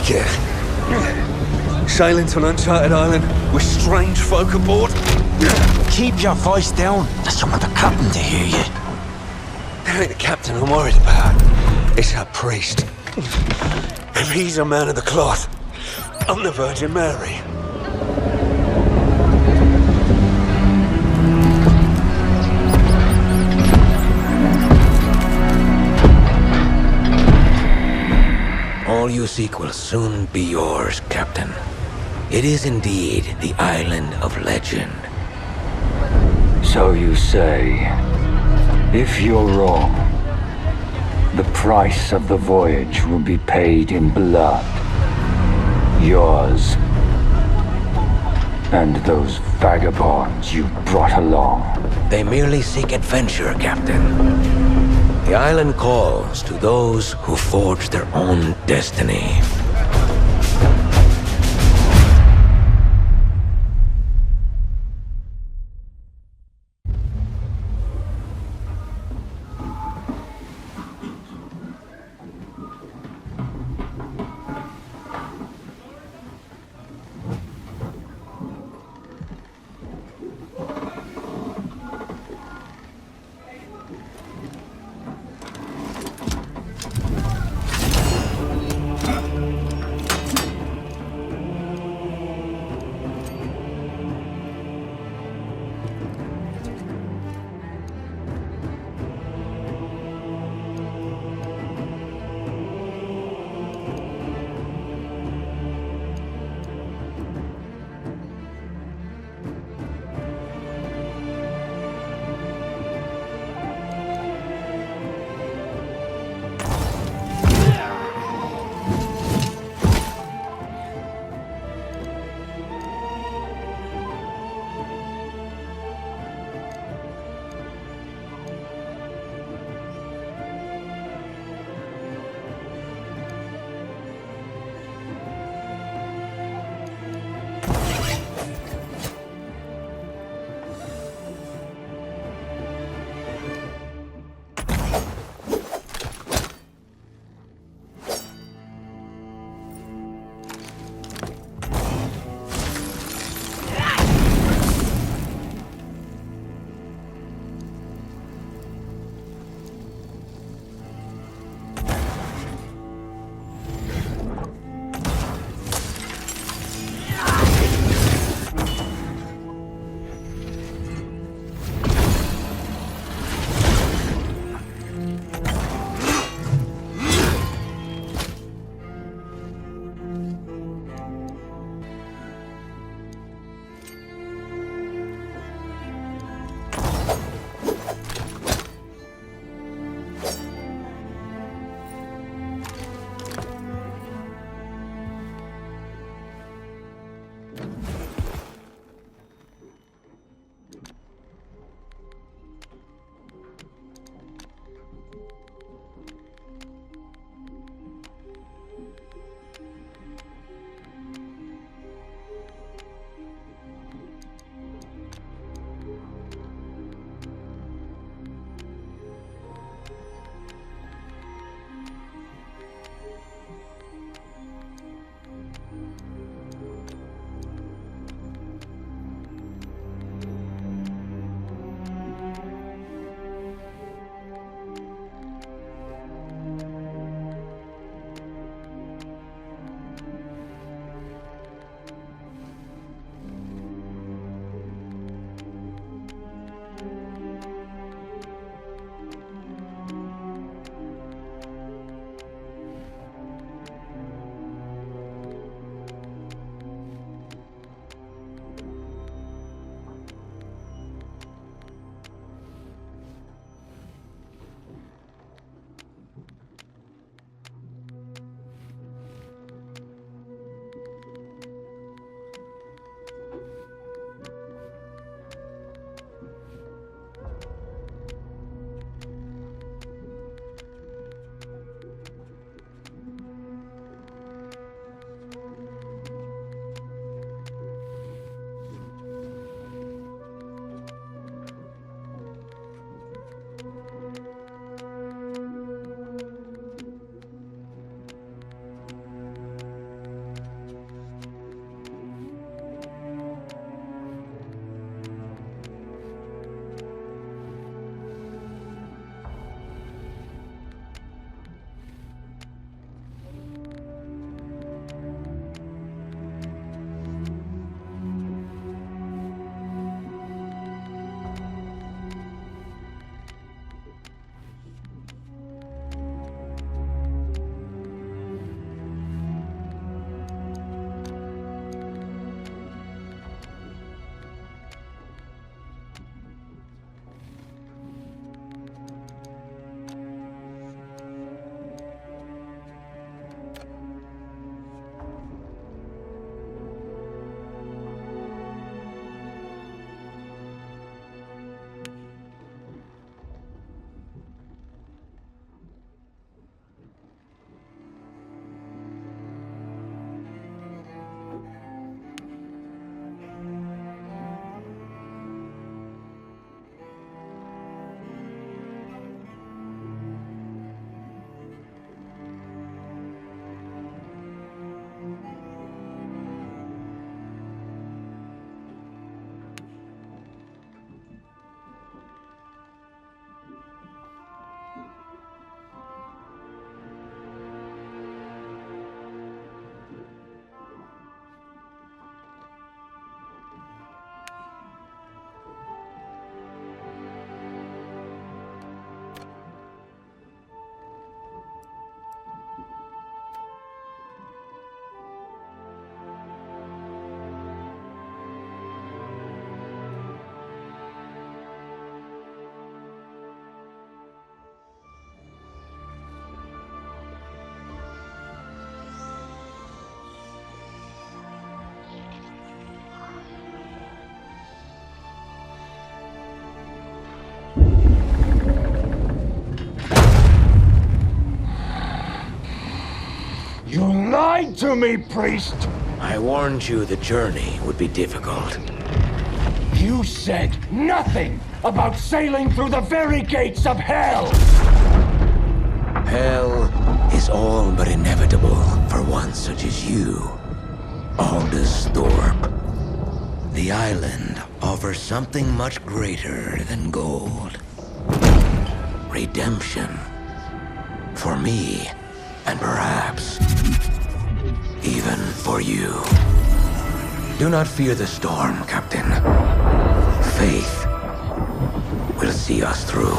like it. Sailing to an uncharted island with strange folk aboard. Keep your voice down. I just want the captain to hear you. It ain't the captain I'm worried about. It's that priest. If he's a man of the cloth, I'm the Virgin Mary. All you seek will soon be yours, Captain. It is indeed the Island of Legend. So you say. If you're wrong, the price of the voyage will be paid in blood. Yours. And those vagabonds you brought along. They merely seek adventure, Captain. The island calls to those who forge their own destiny. lied to me, priest! I warned you the journey would be difficult. You said nothing about sailing through the very gates of hell! Hell is all but inevitable for one such as you, Aldous Thorpe. The island offers something much greater than gold. Redemption. For me, and perhaps even for you. Do not fear the storm, Captain. Faith will see us through.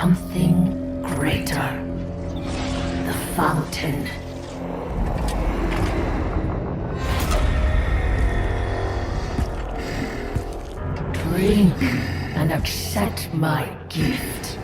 something greater. The fountain. Drink and accept my gift.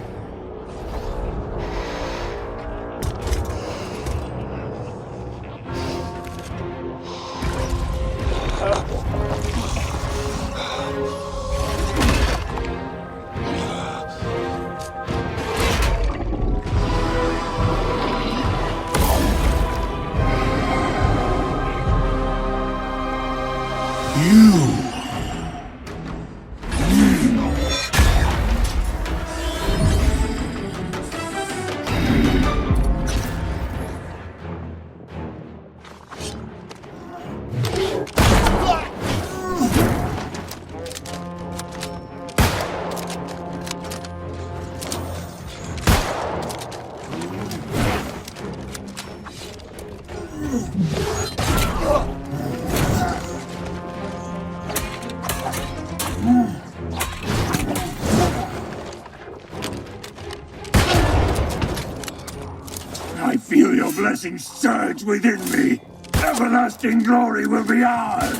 I feel your blessings surge within me. Everlasting glory will be ours.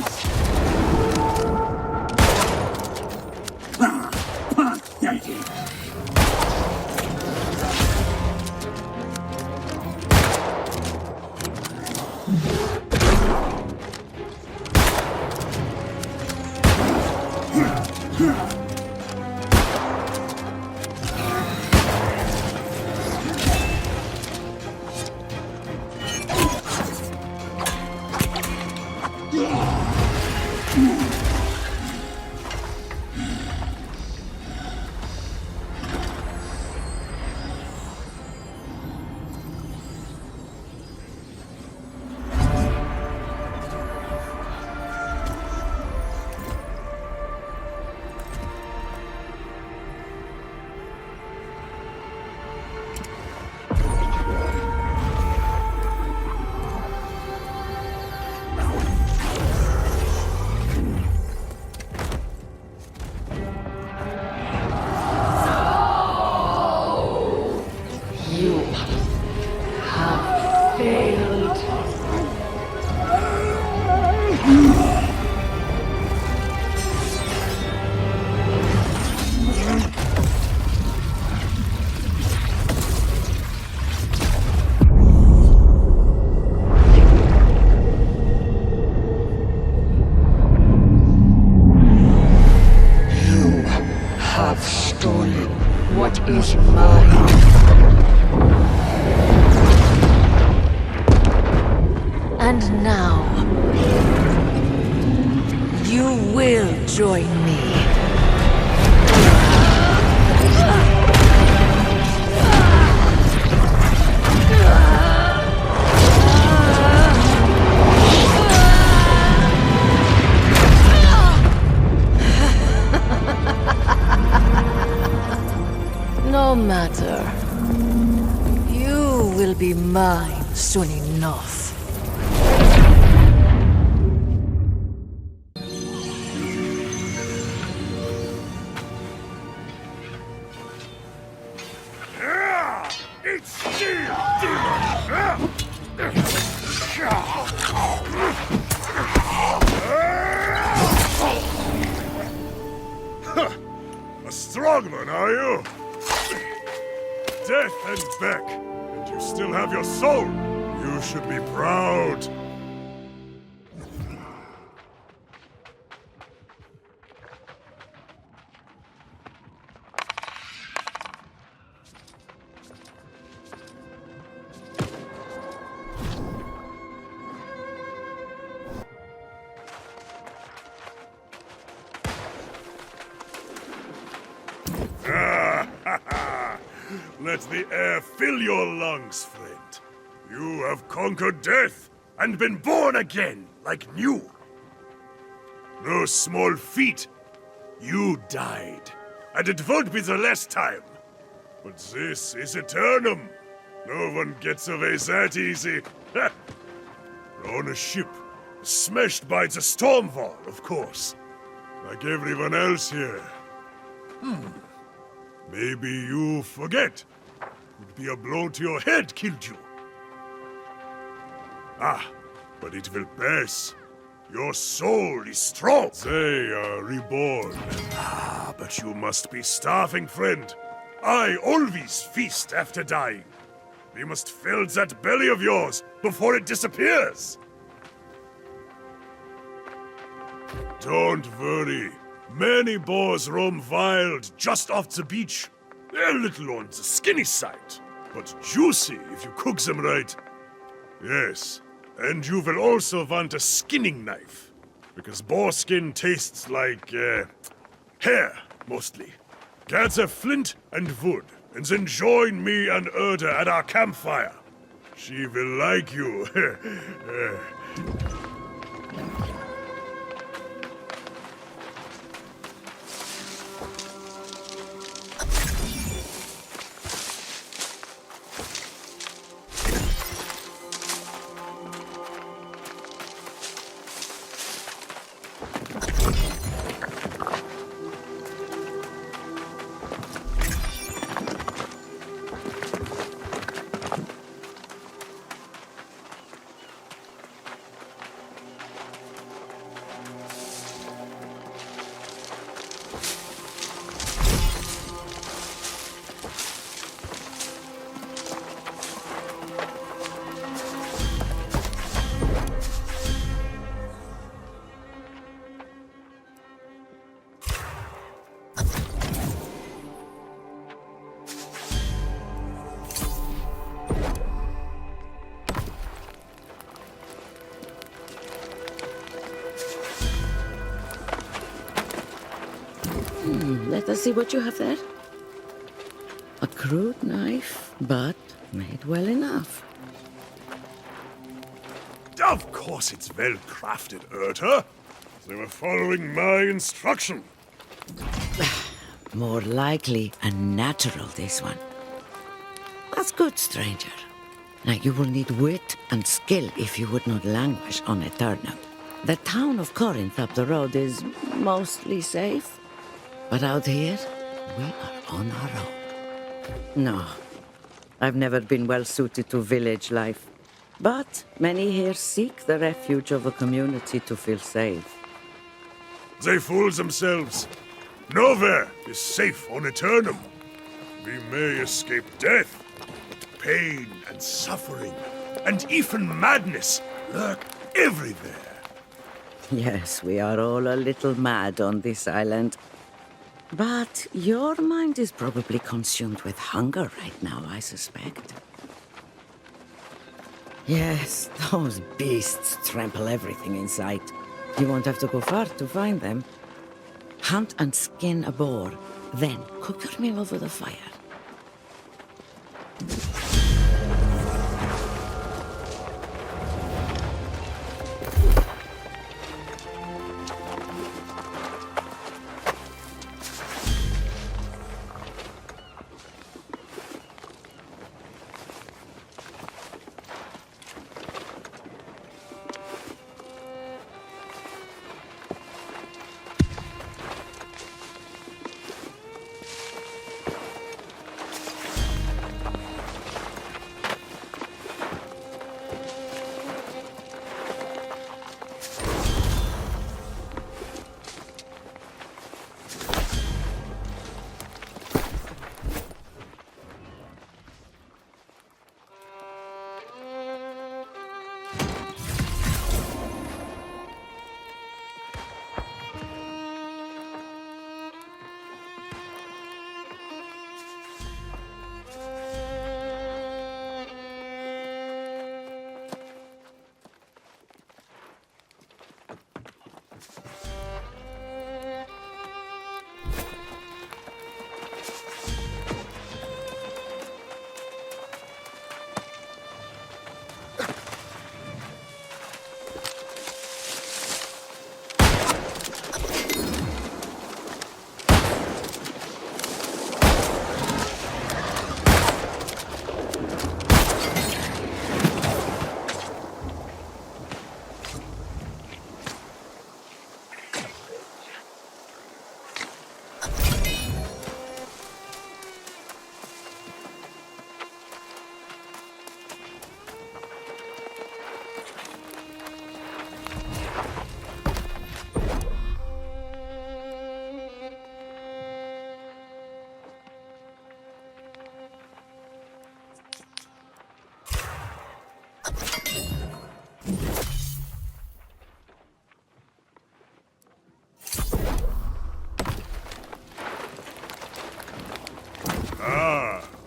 Ah, pathetic. what is mine. And now, you will join me. No matter. You will be mine soon enough. It's steel, demon! A strongman, are you? Death and back, and you still have your soul. You should be proud. Let the air fill your lungs, friend. You have conquered death and been born again, like new. No small feat. You died, and it won't be the last time. But this is Aeternum. No one gets away that easy. You're on a ship, smashed by the storm wall, of course. Like everyone else here. Maybe you forget. Would be a blow to your head killed you. But it will pass. Your soul is strong. They are reborn. But you must be starving, friend. I always feast after dying. We must fill that belly of yours before it disappears. Don't worry. Many boars roam wild just off the beach. They're a little on the skinny side, but juicy if you cook them right. Yes, and you will also want a skinning knife, because boar skin tastes like, hair, mostly. Gather flint and wood, and then join me and Erda at our campfire. She will like you. Let us see what you have there. A crude knife, but made well enough. Of course it's well crafted, Erda. They were following my instruction. More likely a natural, this one. That's good, stranger. Now you will need wit and skill if you would not languish on Aeternum. The town of Corinth up the road is mostly safe, but out here, we are on our own. No, I've never been well suited to village life, but many here seek the refuge of a community to feel safe. They fool themselves. Nowhere is safe on Aeternum. We may escape death, but pain and suffering, and even madness lurk everywhere. Yes, we are all a little mad on this island. But your mind is probably consumed with hunger right now, I suspect. Yes, those beasts trample everything in sight. You won't have to go far to find them. Hunt and skin a boar, then cook your meal over the fire.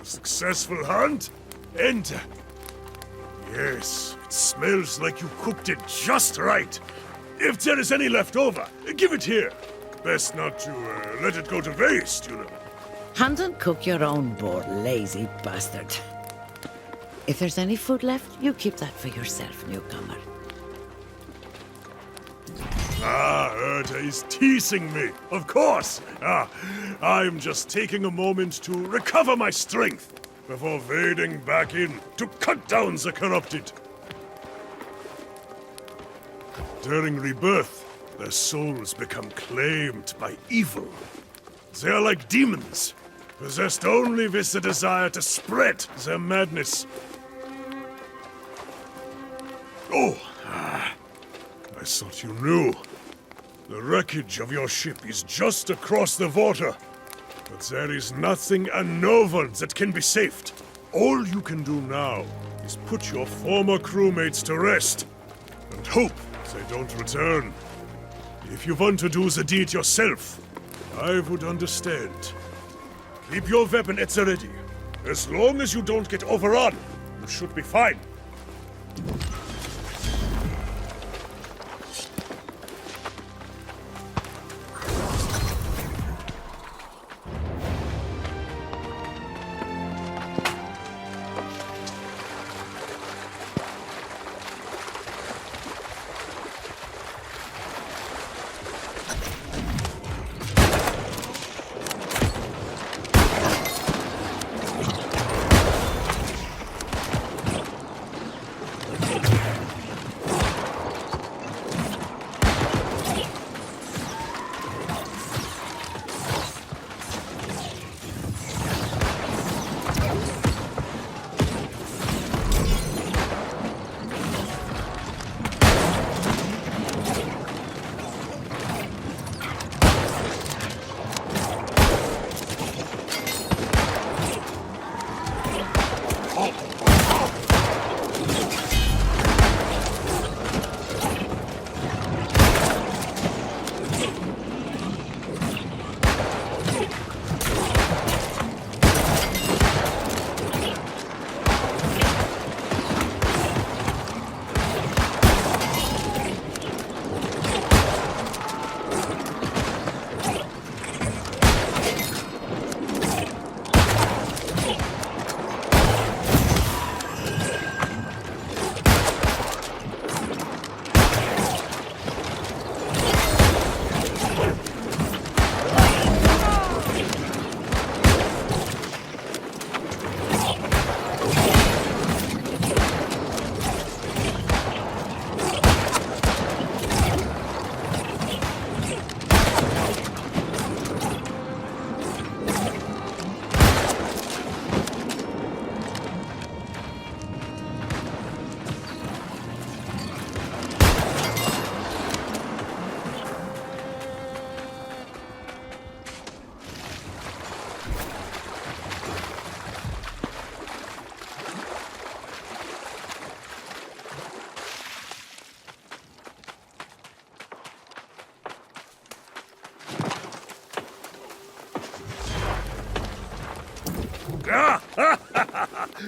Successful hunt? Enter. Yes, it smells like you cooked it just right. If there is any left over, give it here. Best not to let it go to waste, you know. Hunt and cook your own boar, lazy bastard. If there's any food left, you keep that for yourself, newcomer. Erta is teasing me, of course. I'm just taking a moment to recover my strength before wading back in to cut down the corrupted. During rebirth, their souls become claimed by evil. They are like demons, possessed only with the desire to spread their madness. Oh, I thought you knew. The wreckage of your ship is just across the water. But there is nothing and no one that can be saved. All you can do now is put your former crewmates to rest and hope they don't return. If you want to do the deed yourself, I would understand. Keep your weapon at the ready. As long as you don't get overrun, you should be fine.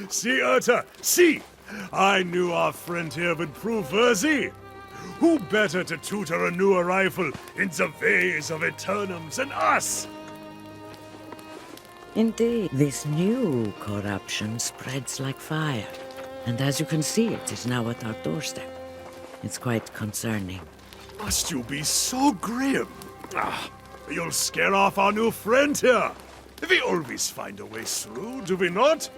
See, Urta, see! I knew our friend here would prove worthy. Who better to tutor a new arrival in the ways of Aeternums than us? Indeed, this new corruption spreads like fire. And as you can see, it is now at our doorstep. It's quite concerning. Must you be so grim? You'll scare off our new friend here. We always find a way through, do we not?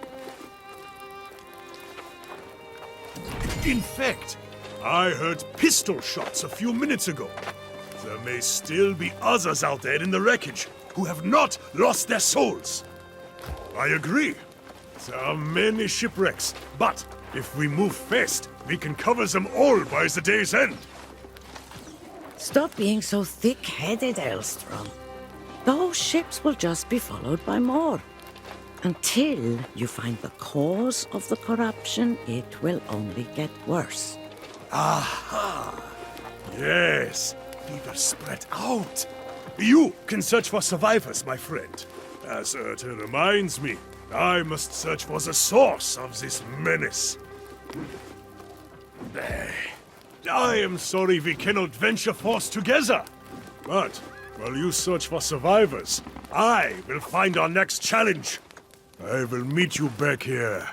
In fact, I heard pistol shots a few minutes ago. There may still be others out there in the wreckage who have not lost their souls. I agree. There are many shipwrecks, but if we move fast, we can cover them all by the day's end. Stop being so thick-headed, Elstrom. Those ships will just be followed by more. Until you find the cause of the corruption, it will only get worse. Aha! Yes, we will spread out. You can search for survivors, my friend. As Urta reminds me, I must search for the source of this menace. I am sorry we cannot venture forth together. But while you search for survivors, I will find our next challenge. I will meet you back here.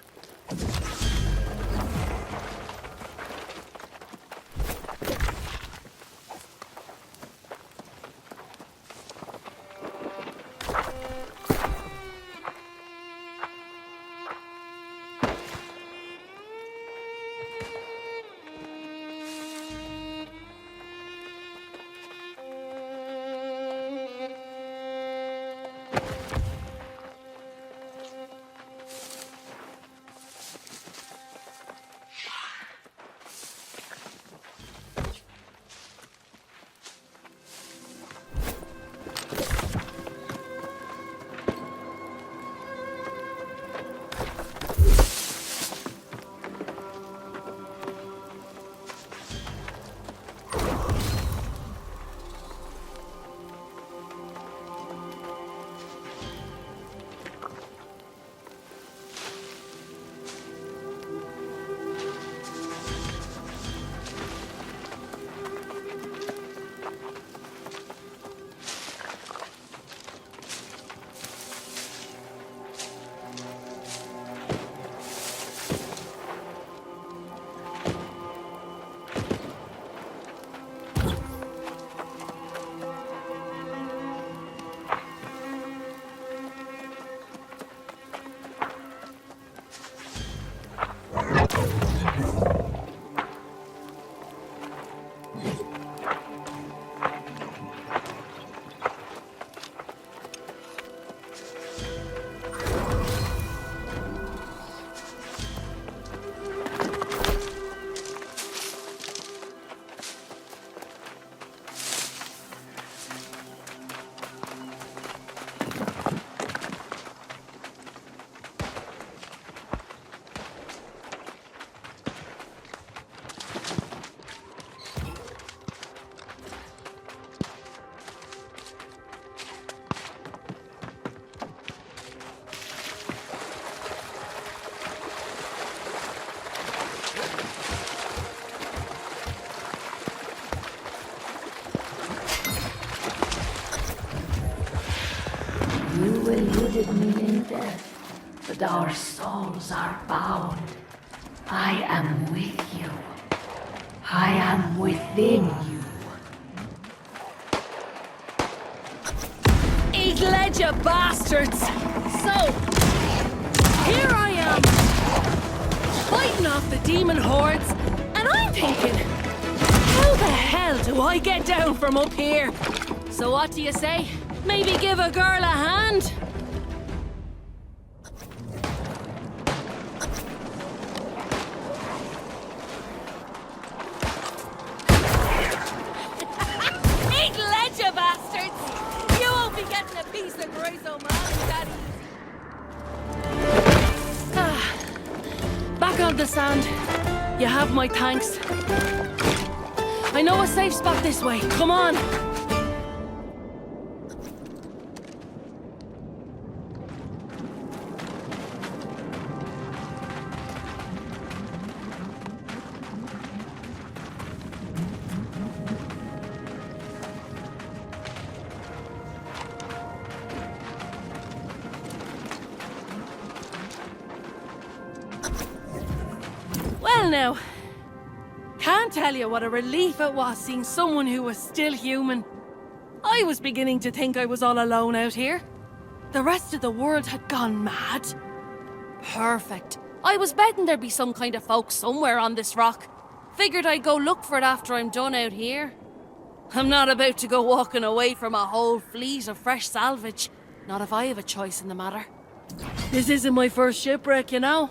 You eluded me in death, but our souls are bound. I am with you. I am within you. Eat ledger, bastards! So, here I am, fighting off the demon hordes, and I'm thinking, how the hell do I get down from up here? So what do you say? Maybe give a girl a hand? Eat ledger, bastards! You won't be getting a piece of Grace O'Malley that easy. Back on the sand. You have my thanks. I know a safe spot this way. Come on! Well now, can't tell you what a relief it was seeing someone who was still human. I was beginning to think I was all alone out here. The rest of the world had gone mad. Perfect. I was betting there'd be some kind of folk somewhere on this rock. Figured I'd go look for it after I'm done out here. I'm not about to go walking away from a whole fleet of fresh salvage. Not if I have a choice in the matter. This isn't my first shipwreck, you know.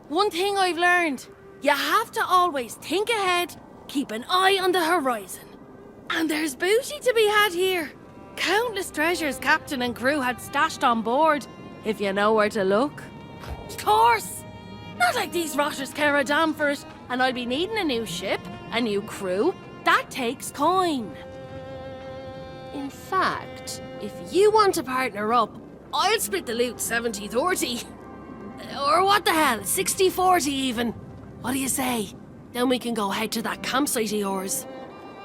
One thing I've learned, you have to always think ahead, keep an eye on the horizon. And there's booty to be had here. Countless treasures captain and crew had stashed on board, if you know where to look. Of course! Not like these rotters care a damn for it, and I'll be needing a new ship, a new crew. That takes coin. In fact, if you want to partner up, I'll split the loot 70-30. Or what the hell, 60-40 even. What do you say? Then we can go head to that campsite of yours.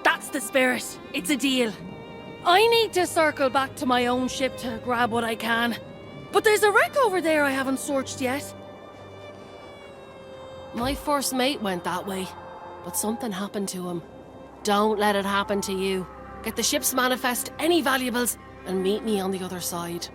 That's the spirit. It's a deal. I need to circle back to my own ship to grab what I can. But there's a wreck over there I haven't searched yet. My first mate went that way, but something happened to him. Don't let it happen to you. Get the ship's manifest, any valuables, and meet me on the other side.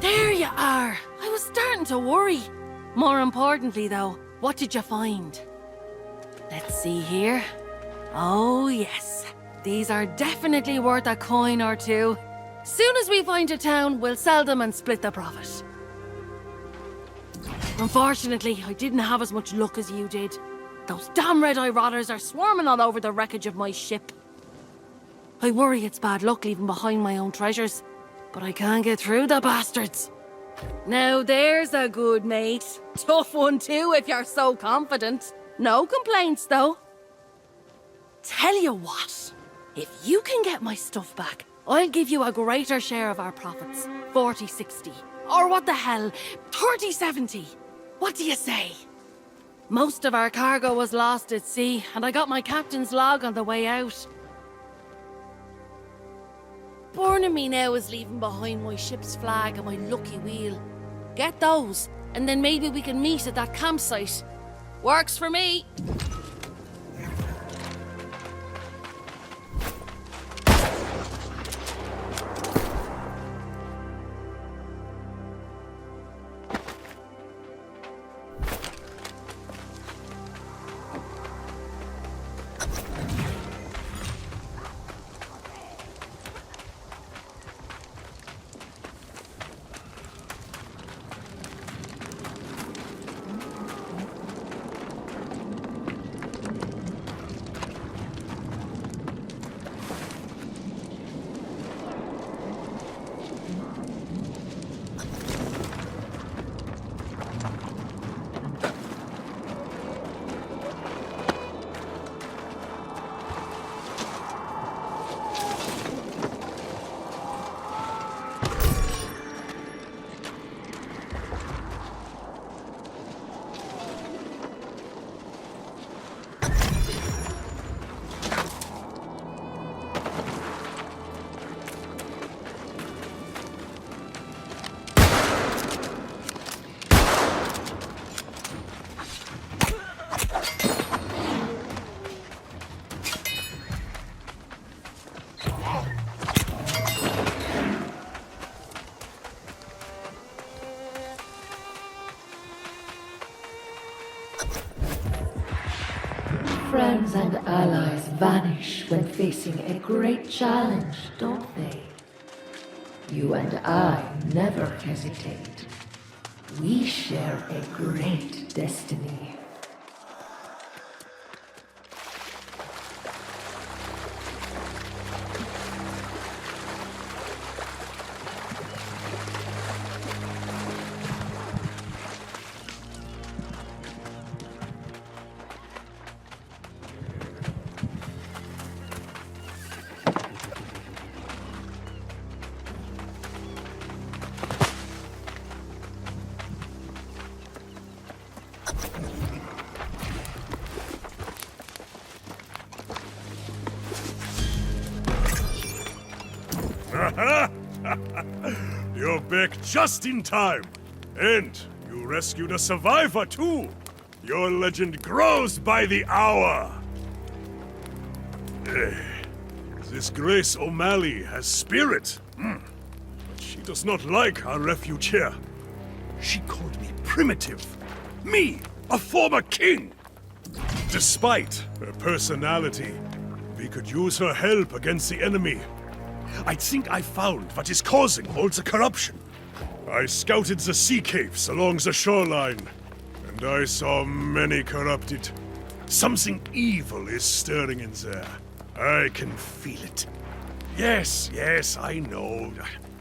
There you are. I was starting to worry. More importantly, though, what did you find? Let's see here. Oh, yes. These are definitely worth a coin or two. Soon as we find a town, we'll sell them and split the profit. Unfortunately, I didn't have as much luck as you did. Those damn red-eye rotters are swarming all over the wreckage of my ship. I worry it's bad luck leaving behind my own treasures, but I can't get through the bastards. Now there's a good mate. Tough one too, if you're so confident. No complaints, though. Tell you what, if you can get my stuff back, I'll give you a greater share of our profits. 40-60. Or what the hell, 30-70. What do you say? Most of our cargo was lost at sea, and I got my captain's log on the way out. burning me now is leaving behind my ship's flag and my lucky wheel. Get those, and then maybe we can meet at that campsite. Works for me. Friends and allies vanish when facing a great challenge, don't they? You and I never hesitate. We share a great destiny. You're back just in time. And you rescued a survivor, too. Your legend grows by the hour. This Grace O'Malley has spirit. But she does not like our refuge here. She called me primitive. Me, a former king. Despite her personality, we could use her help against the enemy. I think I found what is causing all the corruption. I scouted the sea caves along the shoreline, and I saw many corrupted. Something evil is stirring in there. I can feel it. Yes, I know.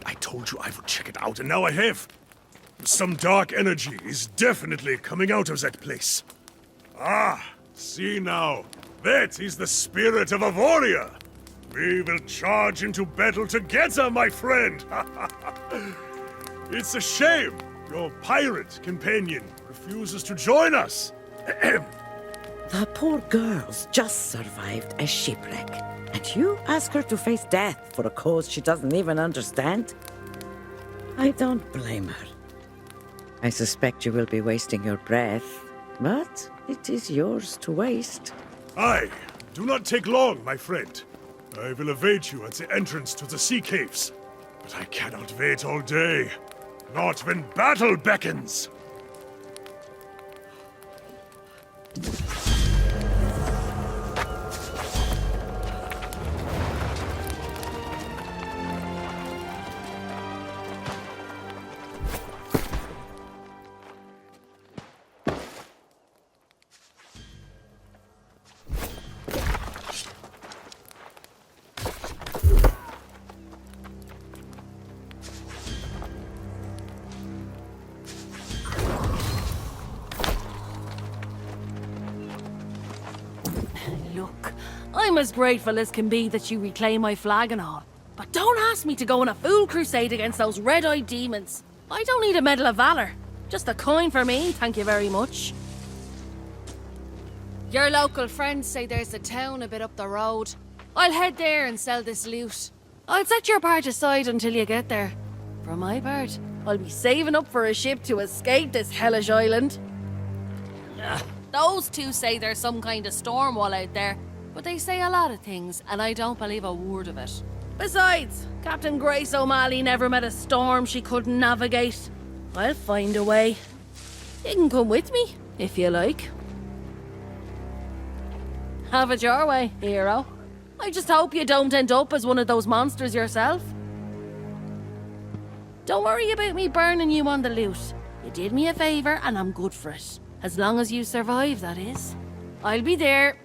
I told you I would check it out, and now I have. Some dark energy is definitely coming out of that place. Ah, see now. That is the spirit of a warrior. We will charge into battle together, my friend! It's a shame your pirate companion refuses to join us. The poor girl's just survived a shipwreck, and you ask her to face death for a cause she doesn't even understand? I don't blame her. I suspect you will be wasting your breath, but it is yours to waste. Aye, do not take long, my friend. I will await you at the entrance to the sea caves. But I cannot wait all day. Not when battle beckons. Look, I'm as grateful as can be that you reclaim my flag and all. But don't ask me to go on a fool crusade against those red-eyed demons. I don't need a Medal of Valor. Just a coin for me, thank you very much. Your local friends say there's a town a bit up the road. I'll head there and sell this loot. I'll set your part aside until you get there. For my part, I'll be saving up for a ship to escape this hellish island. Ugh, those two say there's some kind of storm wall out there, but they say a lot of things, and I don't believe a word of it. Besides, Captain Grace O'Malley never met a storm she couldn't navigate. I'll find a way. You can come with me, if you like. Have it your way, hero. I just hope you don't end up as one of those monsters yourself. Don't worry about me burning you on the loot. You did me a favour and I'm good for it. As long as you survive, that is. I'll be there.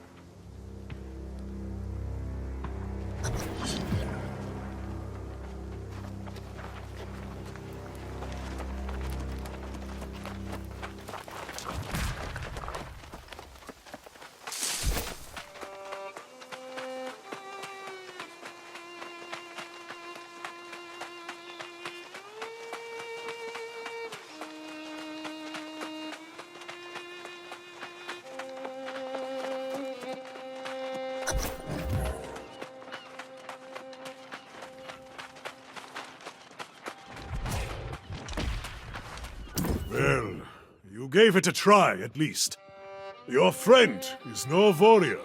Well, you gave it a try, at least. Your friend is no warrior,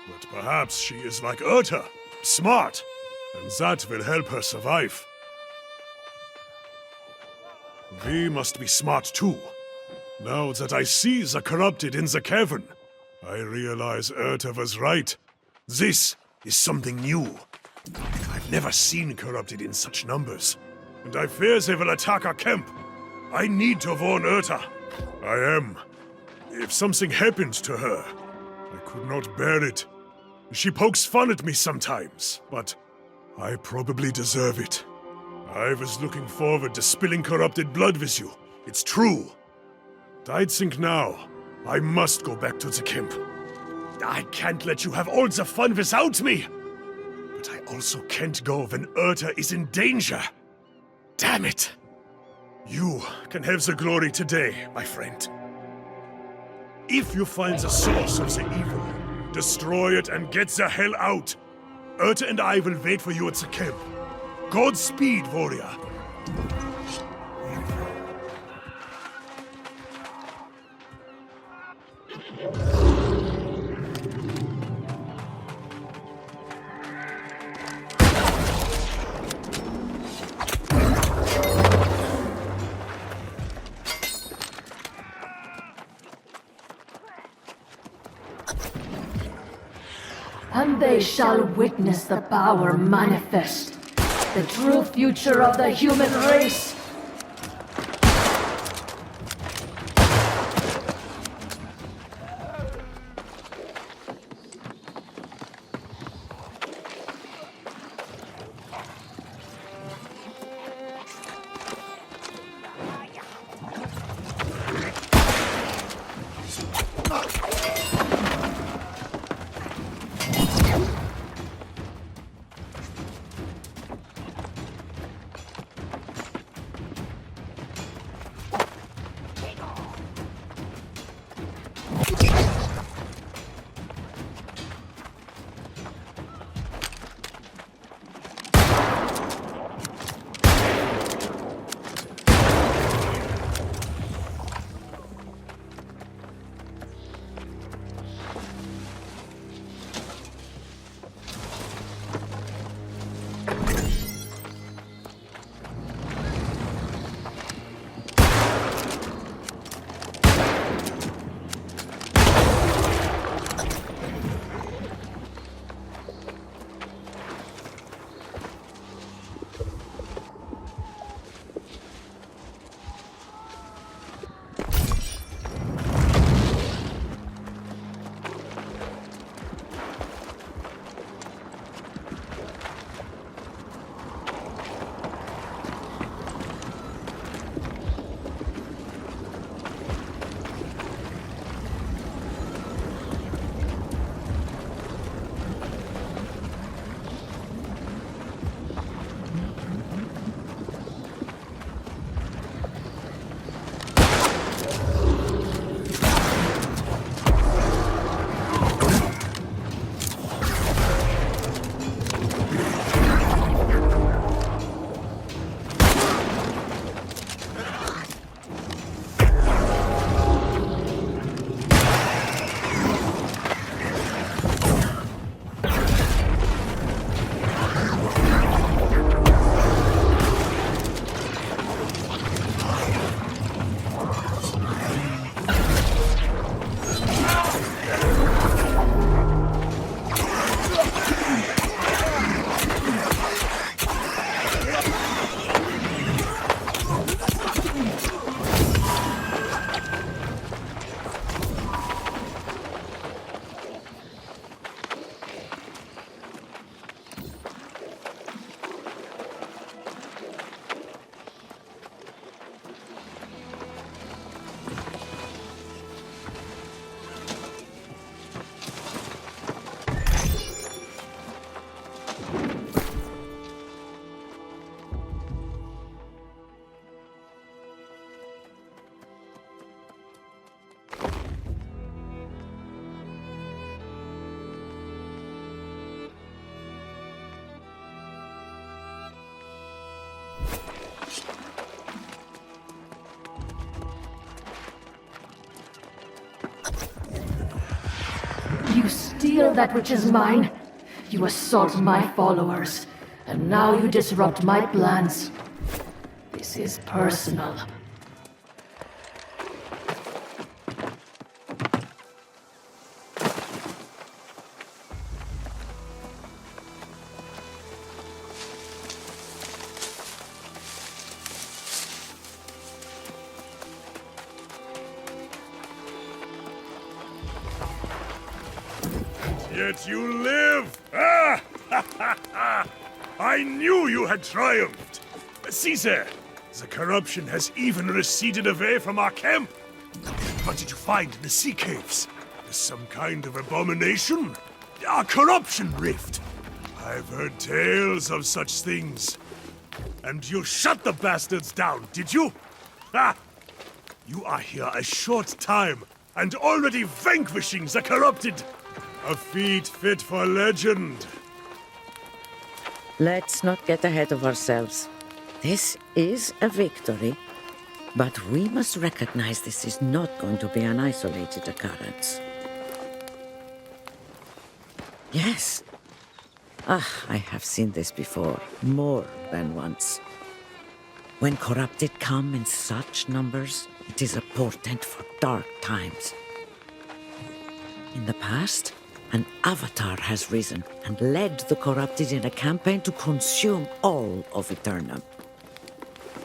but perhaps she is like Urta, smart, and that will help her survive. We must be smart too. Now that I see the corrupted in the cavern, I realize Urta was right. This is something new. I've never seen corrupted in such numbers, and I fear they will attack our camp. I need to warn Urta. I am. If something happens to her, I could not bear it. She pokes fun at me sometimes, but I probably deserve it. I was looking forward to spilling corrupted blood with you. It's true. I'd think now, I must go back to the camp. I can't let you have all the fun without me. But I also can't go when Urta is in danger. Damn it. You can have the glory today, my friend. If you find the source of the evil, destroy it and get the hell out. Urta and I will wait for you at the camp. Godspeed, warrior. And they shall witness the power manifest, the true future of the human race. of that which is mine. You assault my followers, and now you disrupt my plans. This is personal. Yet you live! Ah! I knew you had triumphed! Caesar, the corruption has even receded away from our camp. What did you find in the sea caves? Some kind of abomination? A corruption rift? I've heard tales of such things. And you shut the bastards down, did you? Ha! You are here a short time, and already vanquishing the corrupted! A feat fit for legend. Let's not get ahead of ourselves. This is a victory, but we must recognize this is not going to be an isolated occurrence. Yes. I have seen this before, more than once. When corrupted come in such numbers, it is a portent for dark times. In the past, an avatar has risen and led the corrupted in a campaign to consume all of Aeternum.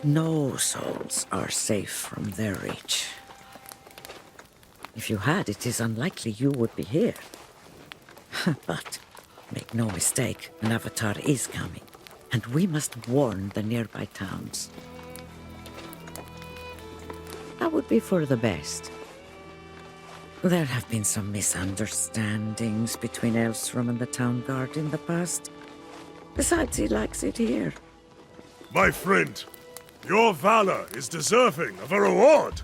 No souls are safe from their reach. If you had, it is unlikely you would be here. But make no mistake, an avatar is coming, and we must warn the nearby towns. That would be for the best. There have been some misunderstandings between Elstrom and the town guard in the past. Besides, he likes it here. My friend, your valor is deserving of a reward.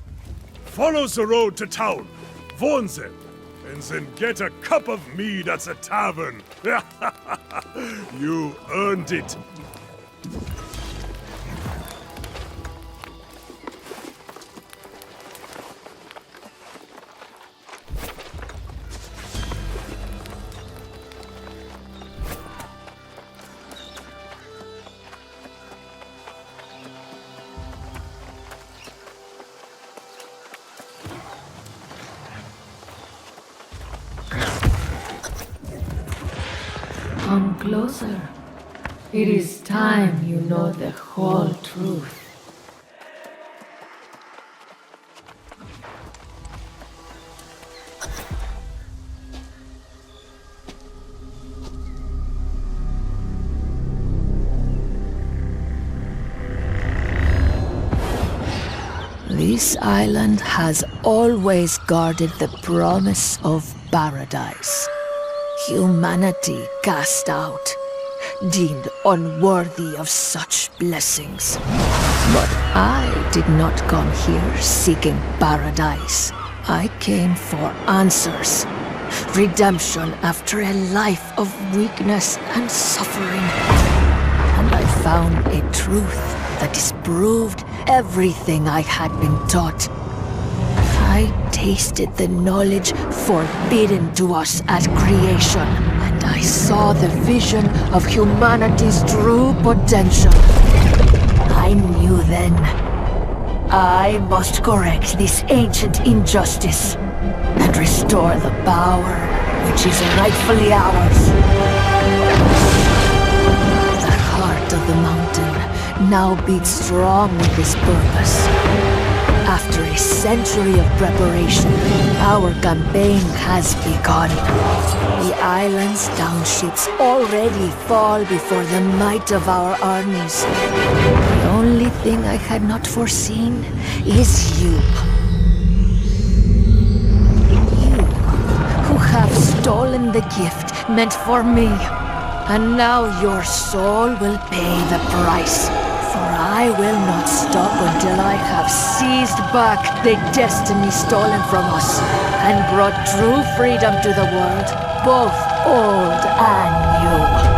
Follow the road to town, warn them, and then get a cup of mead at the tavern. You earned it. Come closer. It is time you know the whole truth. This island has always guarded the promise of paradise. Humanity cast out, deemed unworthy of such blessings. But I did not come here seeking paradise. I came for answers. Redemption after a life of weakness and suffering. And I found a truth that disproved everything I had been taught. I tasted the knowledge forbidden to us at creation, and I saw the vision of humanity's true potential. I knew then, I must correct this ancient injustice and restore the power which is rightfully ours. The heart of the mountain now beats strong with this purpose. After a century of preparation, our campaign has begun. The island's townships already fall before the might of our armies. The only thing I had not foreseen is you. You, who have stolen the gift meant for me. And now your soul will pay the price. For I will not stop until I have seized back the destiny stolen from us and brought true freedom to the world, both old and new.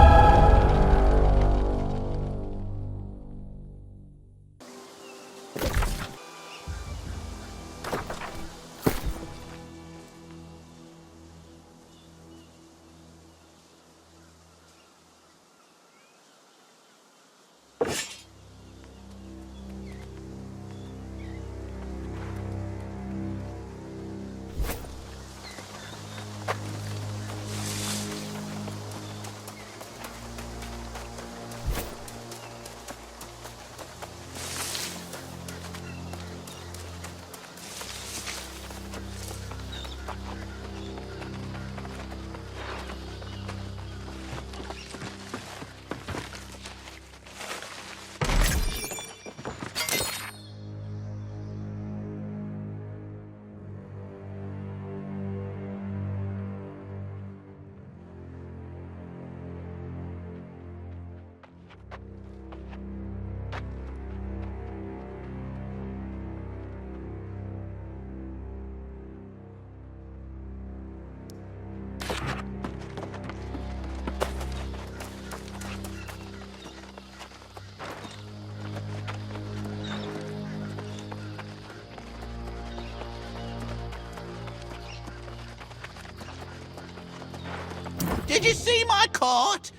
Did you see my court?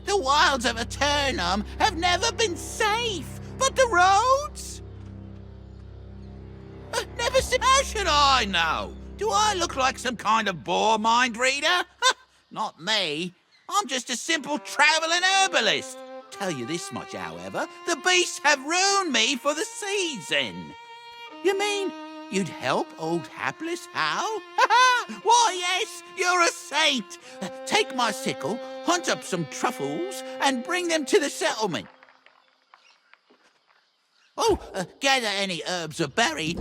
The wilds of Aeternum have never been safe, but the roads? Never seen. How should I know? Do I look like some kind of bore mind reader? Not me. I'm just a simple travelling herbalist. Tell you this much, however, the beasts have ruined me for the season. You mean you'd help old hapless Hal? Why, yes, you're a saint. Take my sickle, hunt up some truffles, and bring them to the settlement. Oh, gather any herbs or berry.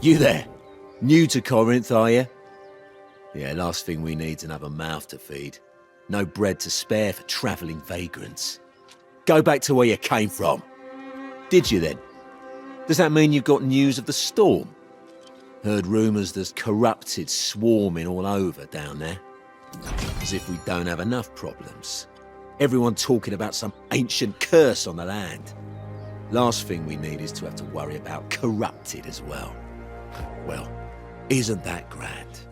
You there? New to Corinth, are you? Yeah, last thing we need's another mouth to feed. No bread to spare for travelling vagrants. Go back to where you came from. Did you then? Does that mean you've got news of the storm? Heard rumours there's corrupted swarming all over down there. As if we don't have enough problems. Everyone talking about some ancient curse on the land. Last thing we need is to have to worry about corrupted as well. Well, isn't that grand?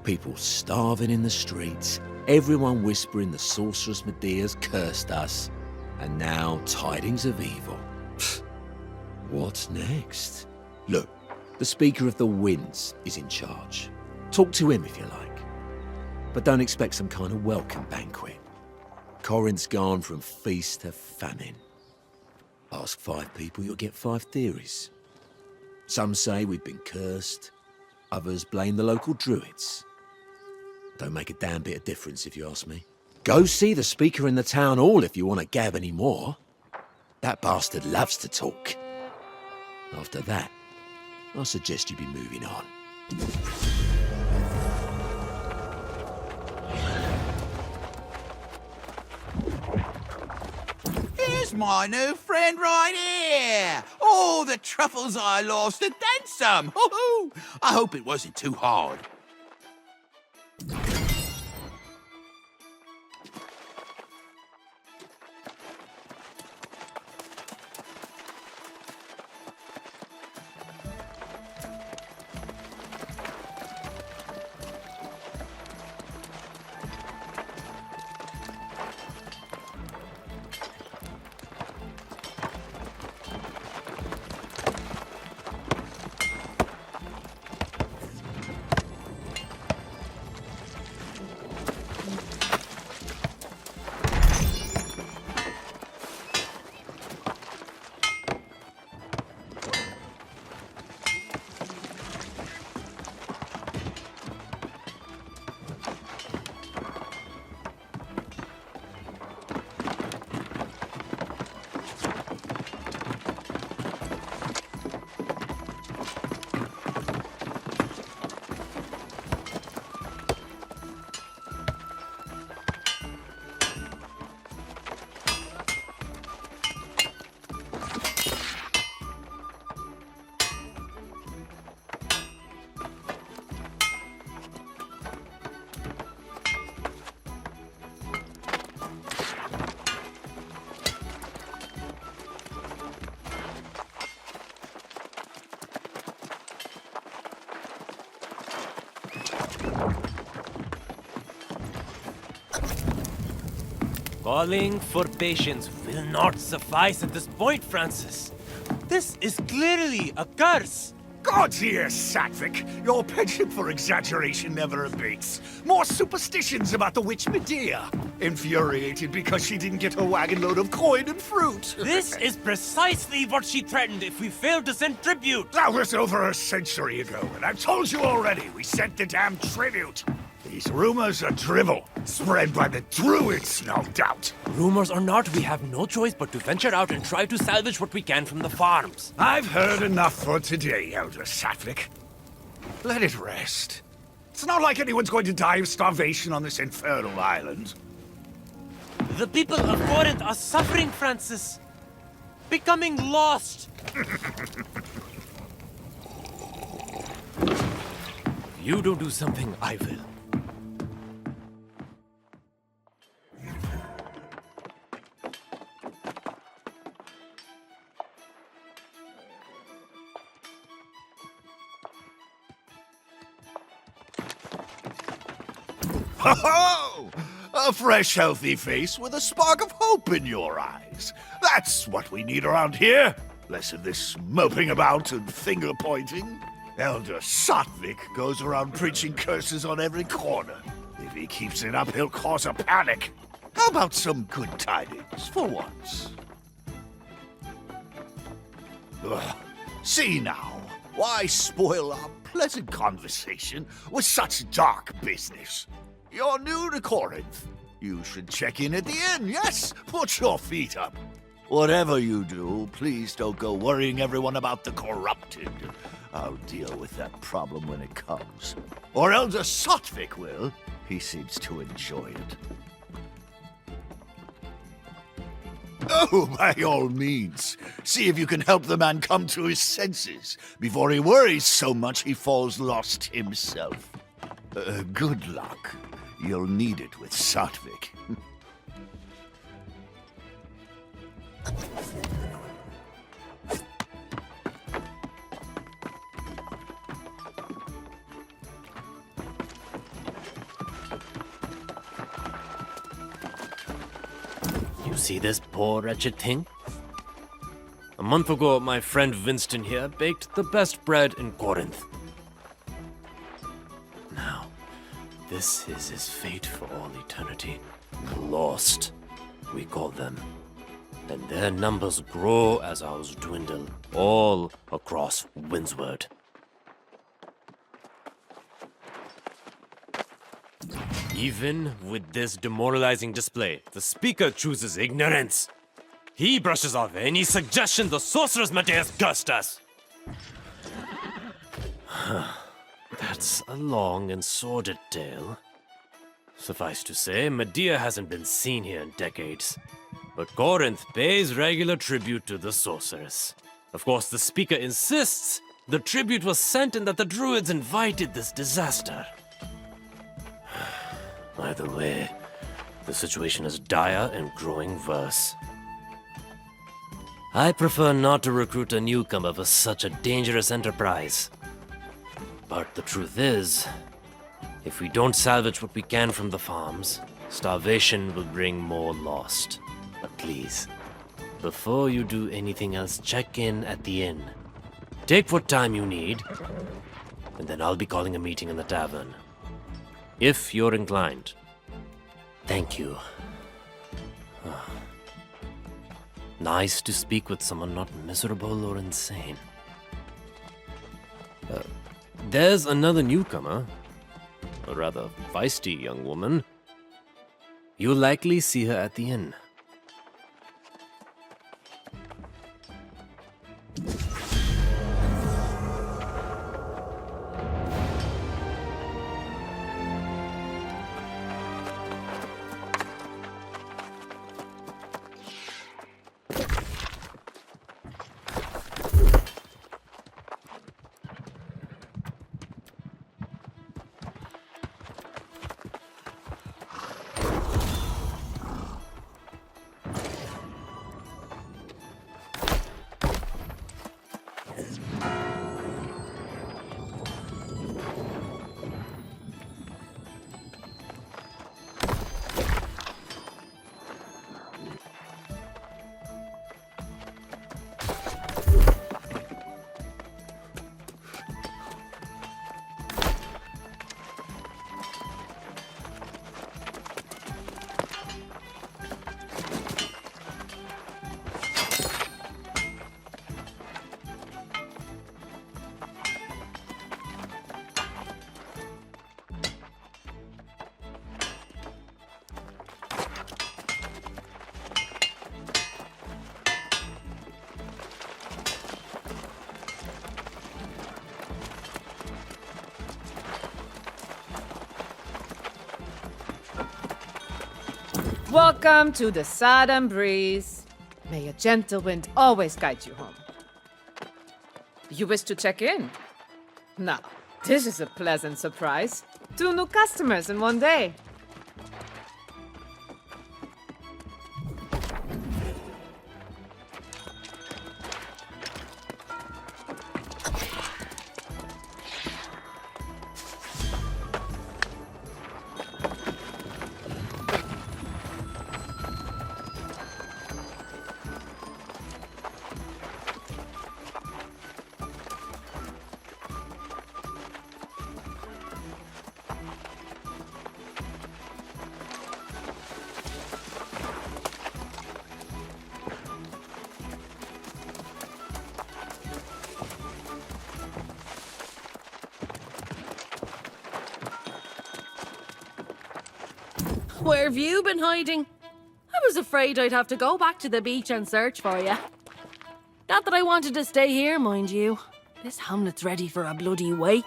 People starving in the streets, everyone whispering the sorceress Medea's cursed us, and now tidings of evil. What's next? Look, the Speaker of the Winds is in charge. Talk to him if you like. But don't expect some kind of welcome banquet. Corinth's gone from feast to famine. Ask 5 people, you'll get 5 theories. Some say we've been cursed. Others blame the local druids. Don't make a damn bit of difference if you ask me. Go see the Speaker in the town hall if you want to gab any more. That bastard loves to talk. After that, I suggest you be moving on. Here's my new friend right here. All the truffles I lost and then some. Hoo-hoo. I hope it wasn't too hard. Calling for patience will not suffice at this point, Francis. This is clearly a curse. God's ears, Satvik. Your penchant for exaggeration never abates. More superstitions about the witch Medea. Infuriated because she didn't get a wagon load of coin and fruit. This is precisely what she threatened if we failed to send tribute. That was over a century ago, and I've told you already, we sent the damn tribute. These rumors are drivel, spread by the druids, no doubt. Rumors or not, we have no choice but to venture out and try to salvage what we can from the farms. I've heard enough for today, Elder Satvik. Let it rest. It's not like anyone's going to die of starvation on this infernal island. The people of Corinth are suffering, Francis. Becoming lost. If you don't do something, I will. Ho-ho! A fresh, healthy face with a spark of hope in your eyes. That's what we need around here. Less of this moping about and finger-pointing. Elder Satvik goes around preaching curses on every corner. If he keeps it up, he'll cause a panic. How about some good tidings, for once? Ugh. See now, why spoil our pleasant conversation with such dark business? You're new to Corinth. You should check in at the inn, yes? Put your feet up. Whatever you do, please don't go worrying everyone about the corrupted. I'll deal with that problem when it comes. Or Elder Satvik will. He seems to enjoy it. Oh, by all means. See if you can help the man come to his senses before he worries so much he falls lost himself. Good luck. You'll need it with Satvik. You see this poor wretched thing? A month ago, my friend Winston here baked the best bread in Corinth. Now, this is his fate for all eternity. The lost, we call them. And their numbers grow as ours dwindle, all across Windsward. Even with this demoralizing display, the speaker chooses ignorance. He brushes off any suggestion the sorceress Mateus cursed us. That's a long and sordid tale. Suffice to say, Medea hasn't been seen here in decades. But Corinth pays regular tribute to the sorceress. Of course, the speaker insists the tribute was sent and that the druids invited this disaster. Either way, the situation is dire and growing worse. I prefer not to recruit a newcomer for such a dangerous enterprise. But the truth is, if we don't salvage what we can from the farms, starvation will bring more lost. But please, before you do anything else, check in at the inn. Take what time you need, and then I'll be calling a meeting in the tavern. If you're inclined. Thank you. Nice to speak with someone not miserable or insane. There's another newcomer. A rather feisty young woman. You'll likely see her at the inn. Welcome to the Southern Breeze. May a gentle wind always guide you home. You wish to check in? Now, this is a pleasant surprise. 2 new customers in one day. Where have you been hiding? I was afraid I'd have to go back to the beach and search for you. Not that I wanted to stay here, mind you. This hamlet's ready for a bloody wake.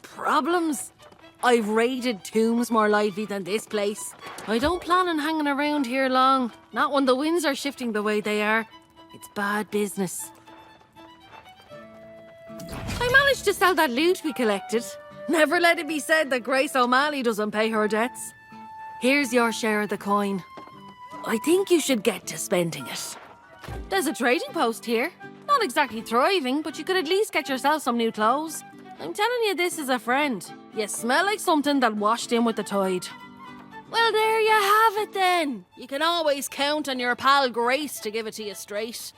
Problems? I've raided tombs more lively than this place. I don't plan on hanging around here long. Not when the winds are shifting the way they are. It's bad business. I managed to sell that loot we collected. Never let it be said that Grace O'Malley doesn't pay her debts. Here's your share of the coin. I think you should get to spending it. There's a trading post here. Not exactly thriving, but you could at least get yourself some new clothes. I'm telling you this as a friend. You smell like something that washed in with the tide. Well, there you have it then. then, you can always count on your pal Grace to give it to you straight.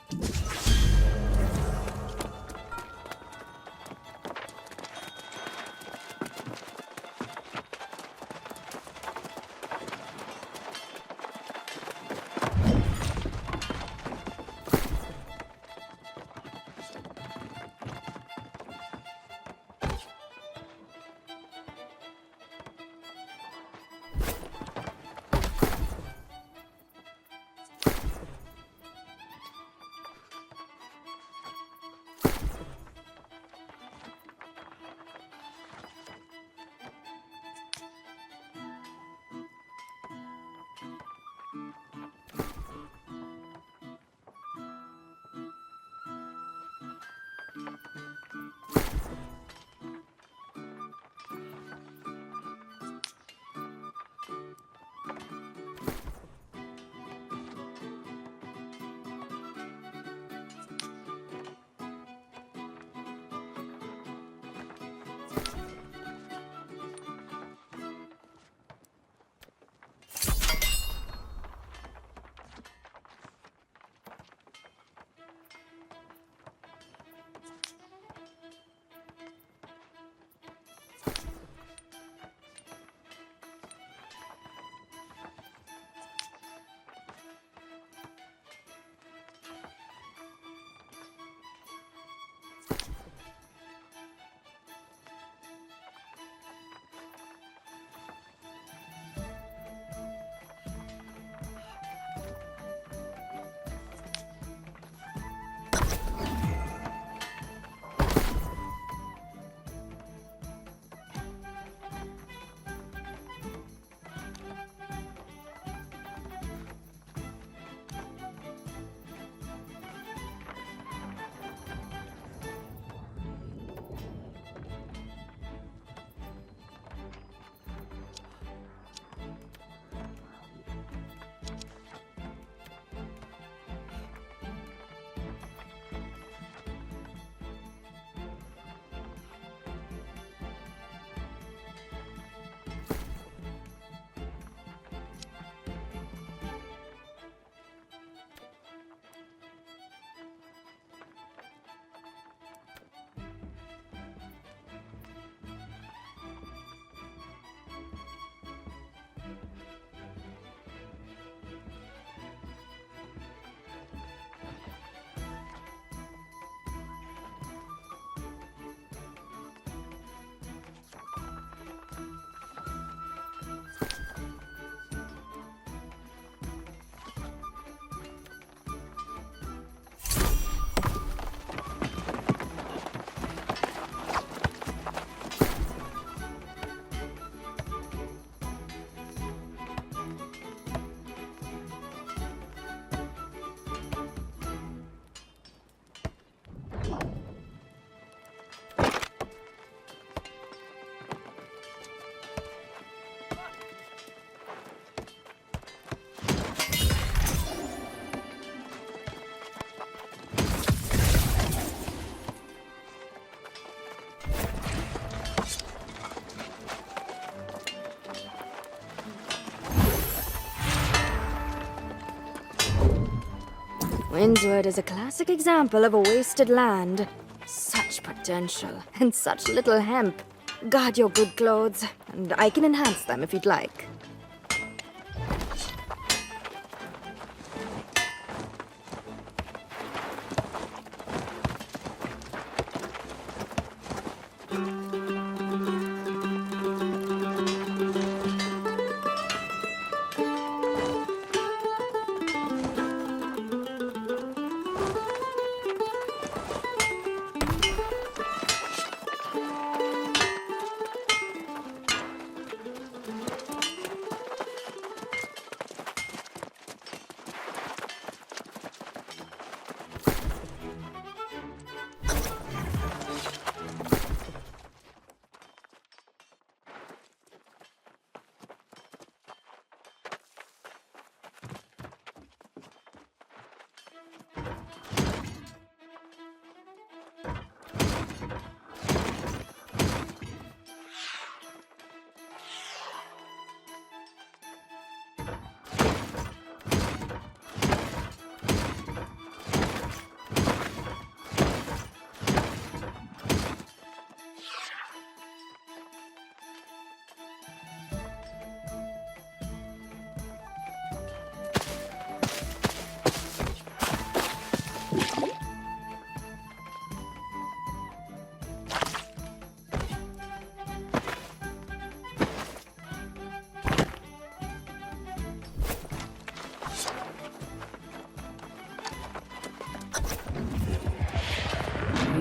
Windswood is a classic example of a wasted land. Such potential, and such little hemp. Guard your good clothes, and I can enhance them if you'd like.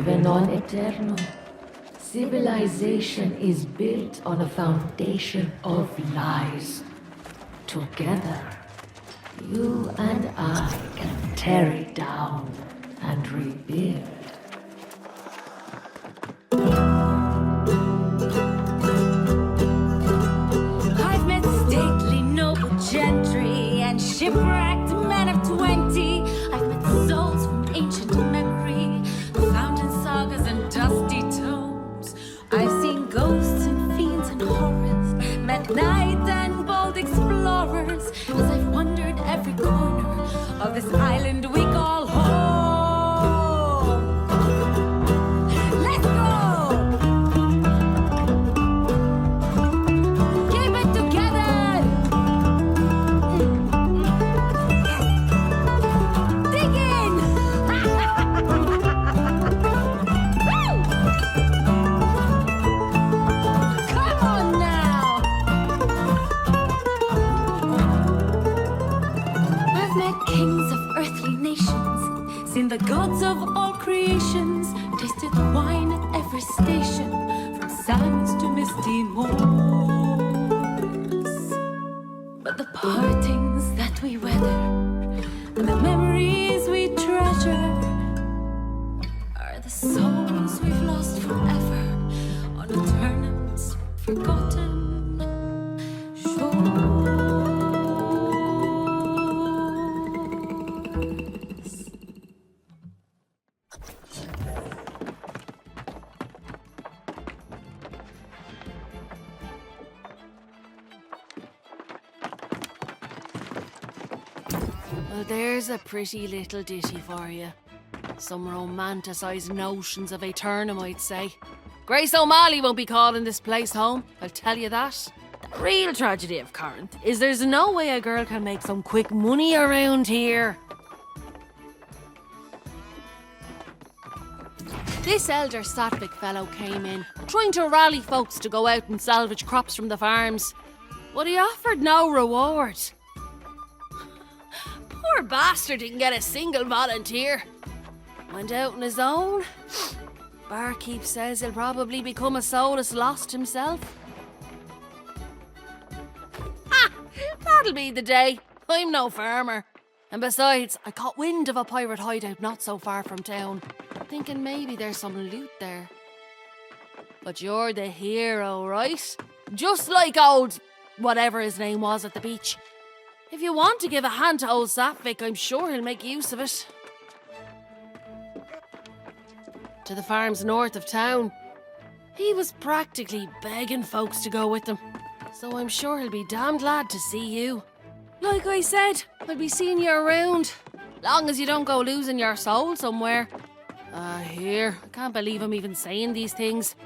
Even on Aeternum, civilization is built on a foundation of lies. Together, you and I can tear it down and rebuild. I've met stately noble gentry and shipwrecked men of 20. I've met souls from ancient memory, found in sagas and dusty tomes. I've seen ghosts and fiends and horrors, met knights and bold explorers, as I've wandered every corner of this island we call home. Let's go! Keep it together! Dig in! Woo! Come on now! I've met kings of earthly nations, seen the gods of all creations, tasted wine at every station, from sands to misty moors. But the partings that we weather and the memories we treasure are the souls we've lost forever on Aeternum's forgotten shores. Well, there's a pretty little ditty for you. Some romanticised notions of Aeternum, I'd say. Grace O'Malley won't be calling this place home, I'll tell you that. The real tragedy of Corinth is there's no way a girl can make some quick money around here. This elder Sattvic fellow came in, trying to rally folks to go out and salvage crops from the farms. But he offered no reward. Poor bastard didn't get a single volunteer. Went out on his own. Barkeep says he'll probably become a soulless lost himself. Ha! That'll be the day. I'm no farmer. And besides, I caught wind of a pirate hideout not so far from town, thinking maybe there's some loot there. But you're the hero, right? Just like old whatever his name was at the beach. If you want to give a hand to old Sattvic, I'm sure he'll make use of it. To the farms north of town. He was practically begging folks to go with him, so I'm sure he'll be damn glad to see you. Like I said, I'll be seeing you around, long as you don't go losing your soul somewhere. Here, I can't believe I'm even saying these things.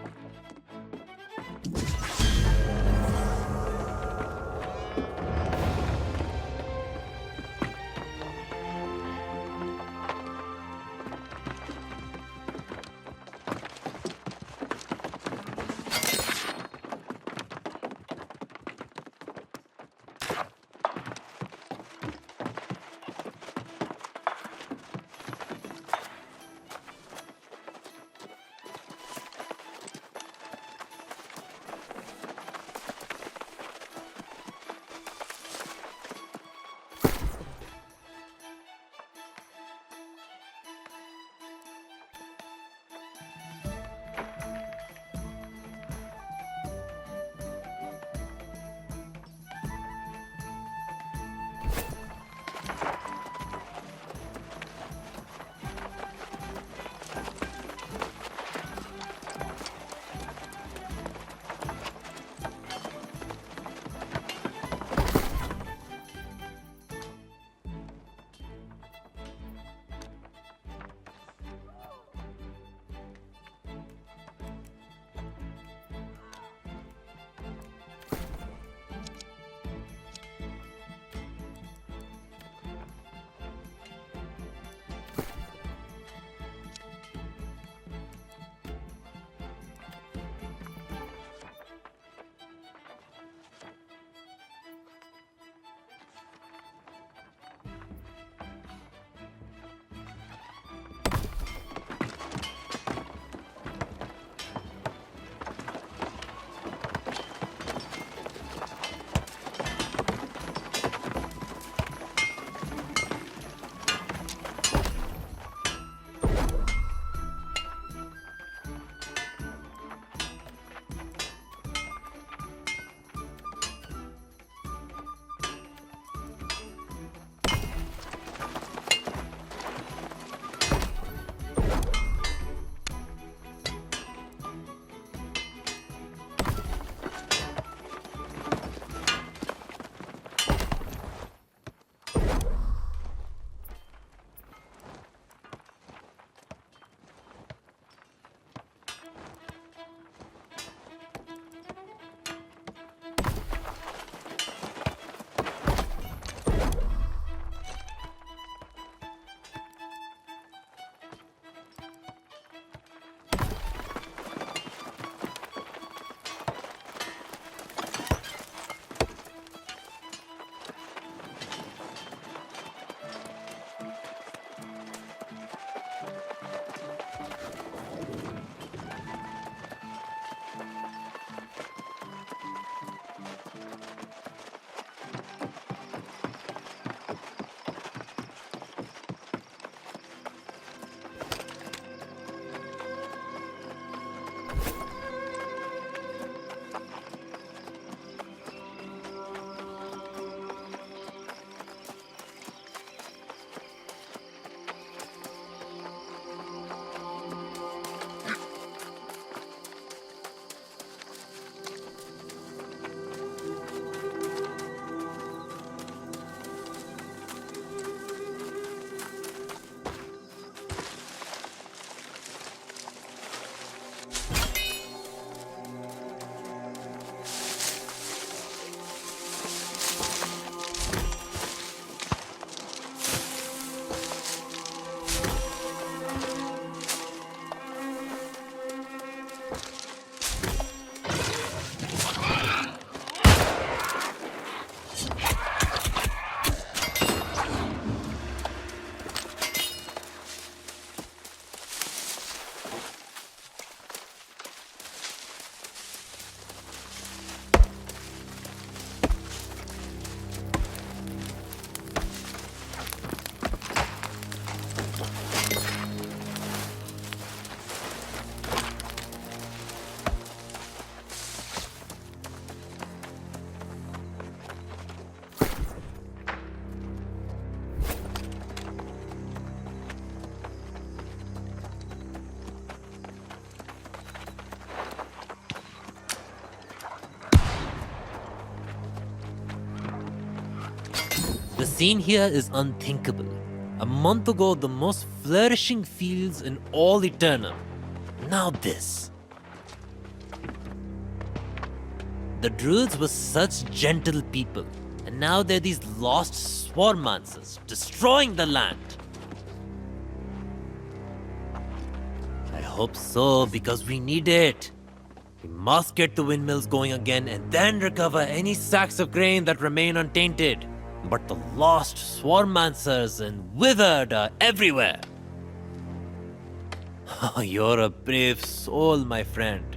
seen here is unthinkable. A month ago, the most flourishing fields in all Aeternum. Now this. The druids were such gentle people, and now they're these lost swarmancers, destroying the land. I hope so, because we need it. We must get the windmills going again and then recover any sacks of grain that remain untainted. But the lost swarmancers and withered are everywhere. You're a brave soul, my friend.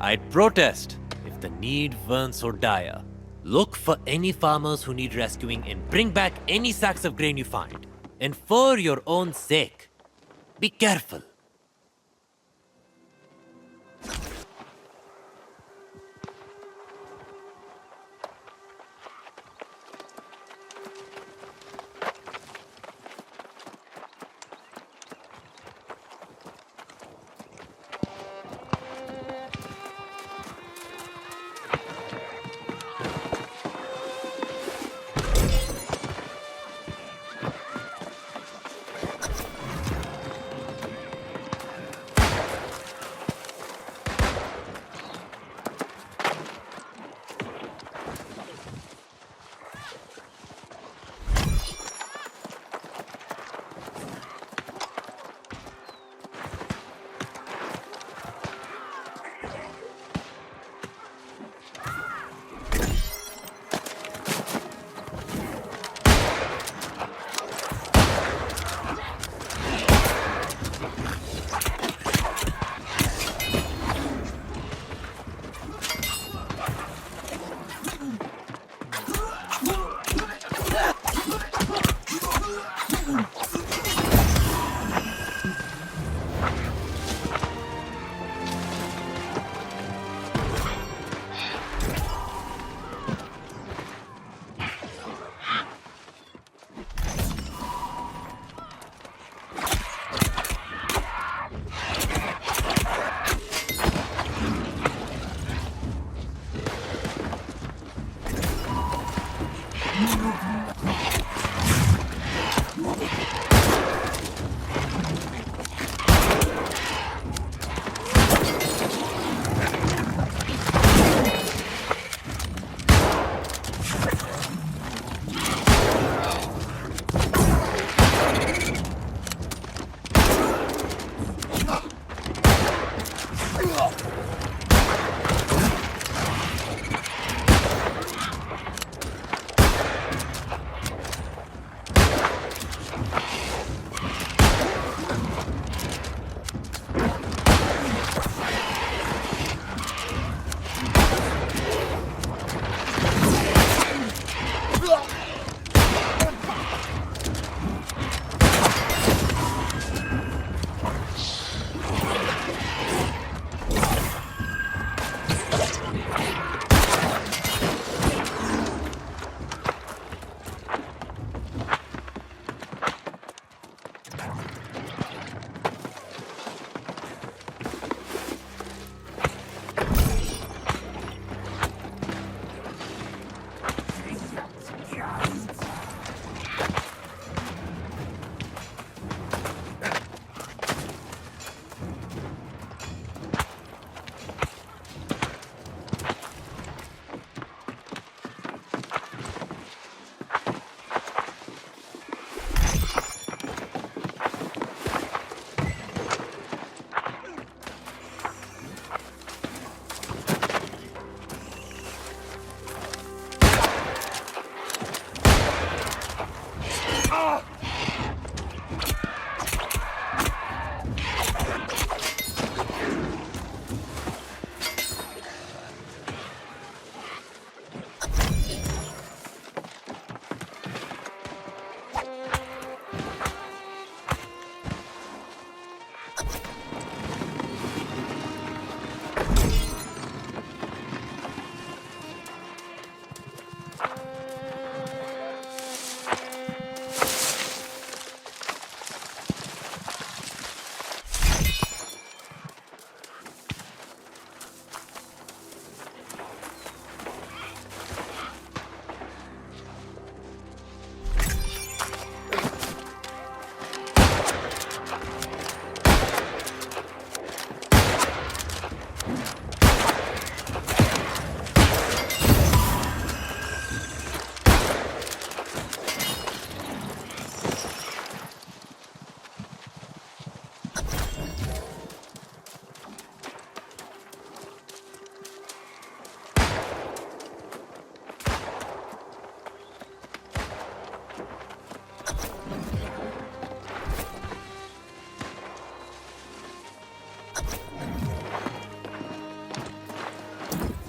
I'd protest if the need weren't so dire. Look for any farmers who need rescuing and bring back any sacks of grain you find. And for your own sake, be careful.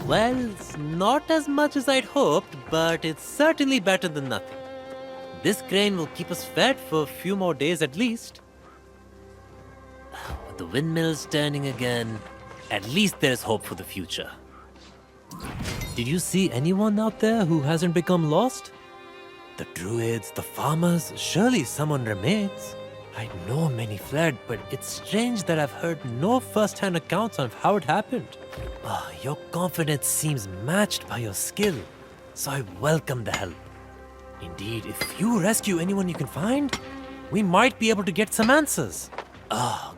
Well, it's not as much as I'd hoped, but it's certainly better than nothing. This grain will keep us fed for a few more days at least. With the windmills turning again, at least there's hope for the future. Did you see anyone out there who hasn't become lost? The druids, the farmers, surely someone remains. I know many fled, but it's strange that I've heard no first-hand accounts of how it happened. Your confidence seems matched by your skill, so I welcome the help. Indeed, if you rescue anyone you can find, we might be able to get some answers.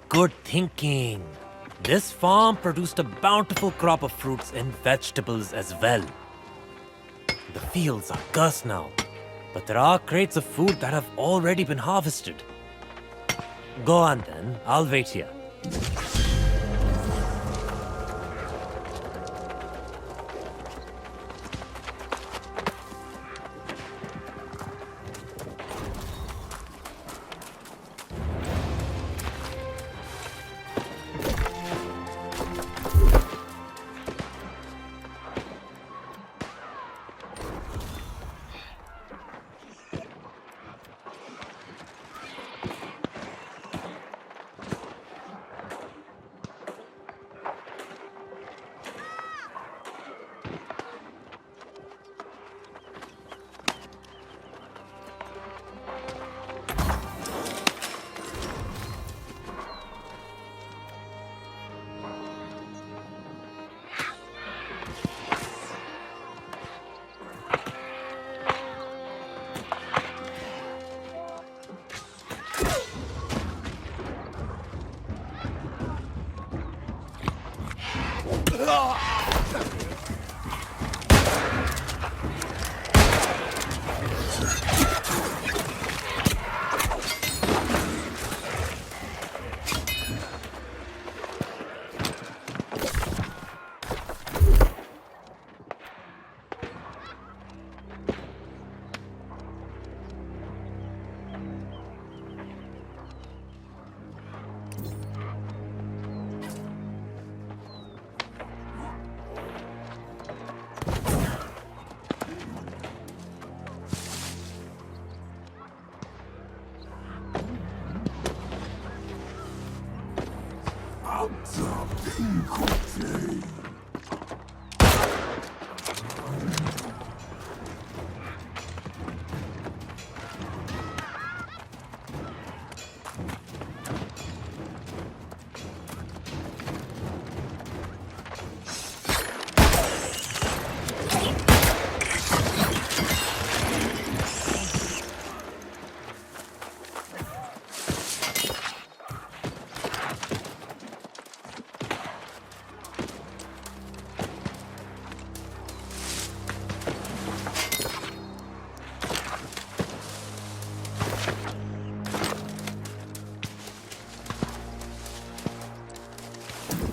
Good thinking. This farm produced a bountiful crop of fruits and vegetables as well. The fields are cursed now, but there are crates of food that have already been harvested. Go on then, I'll wait here.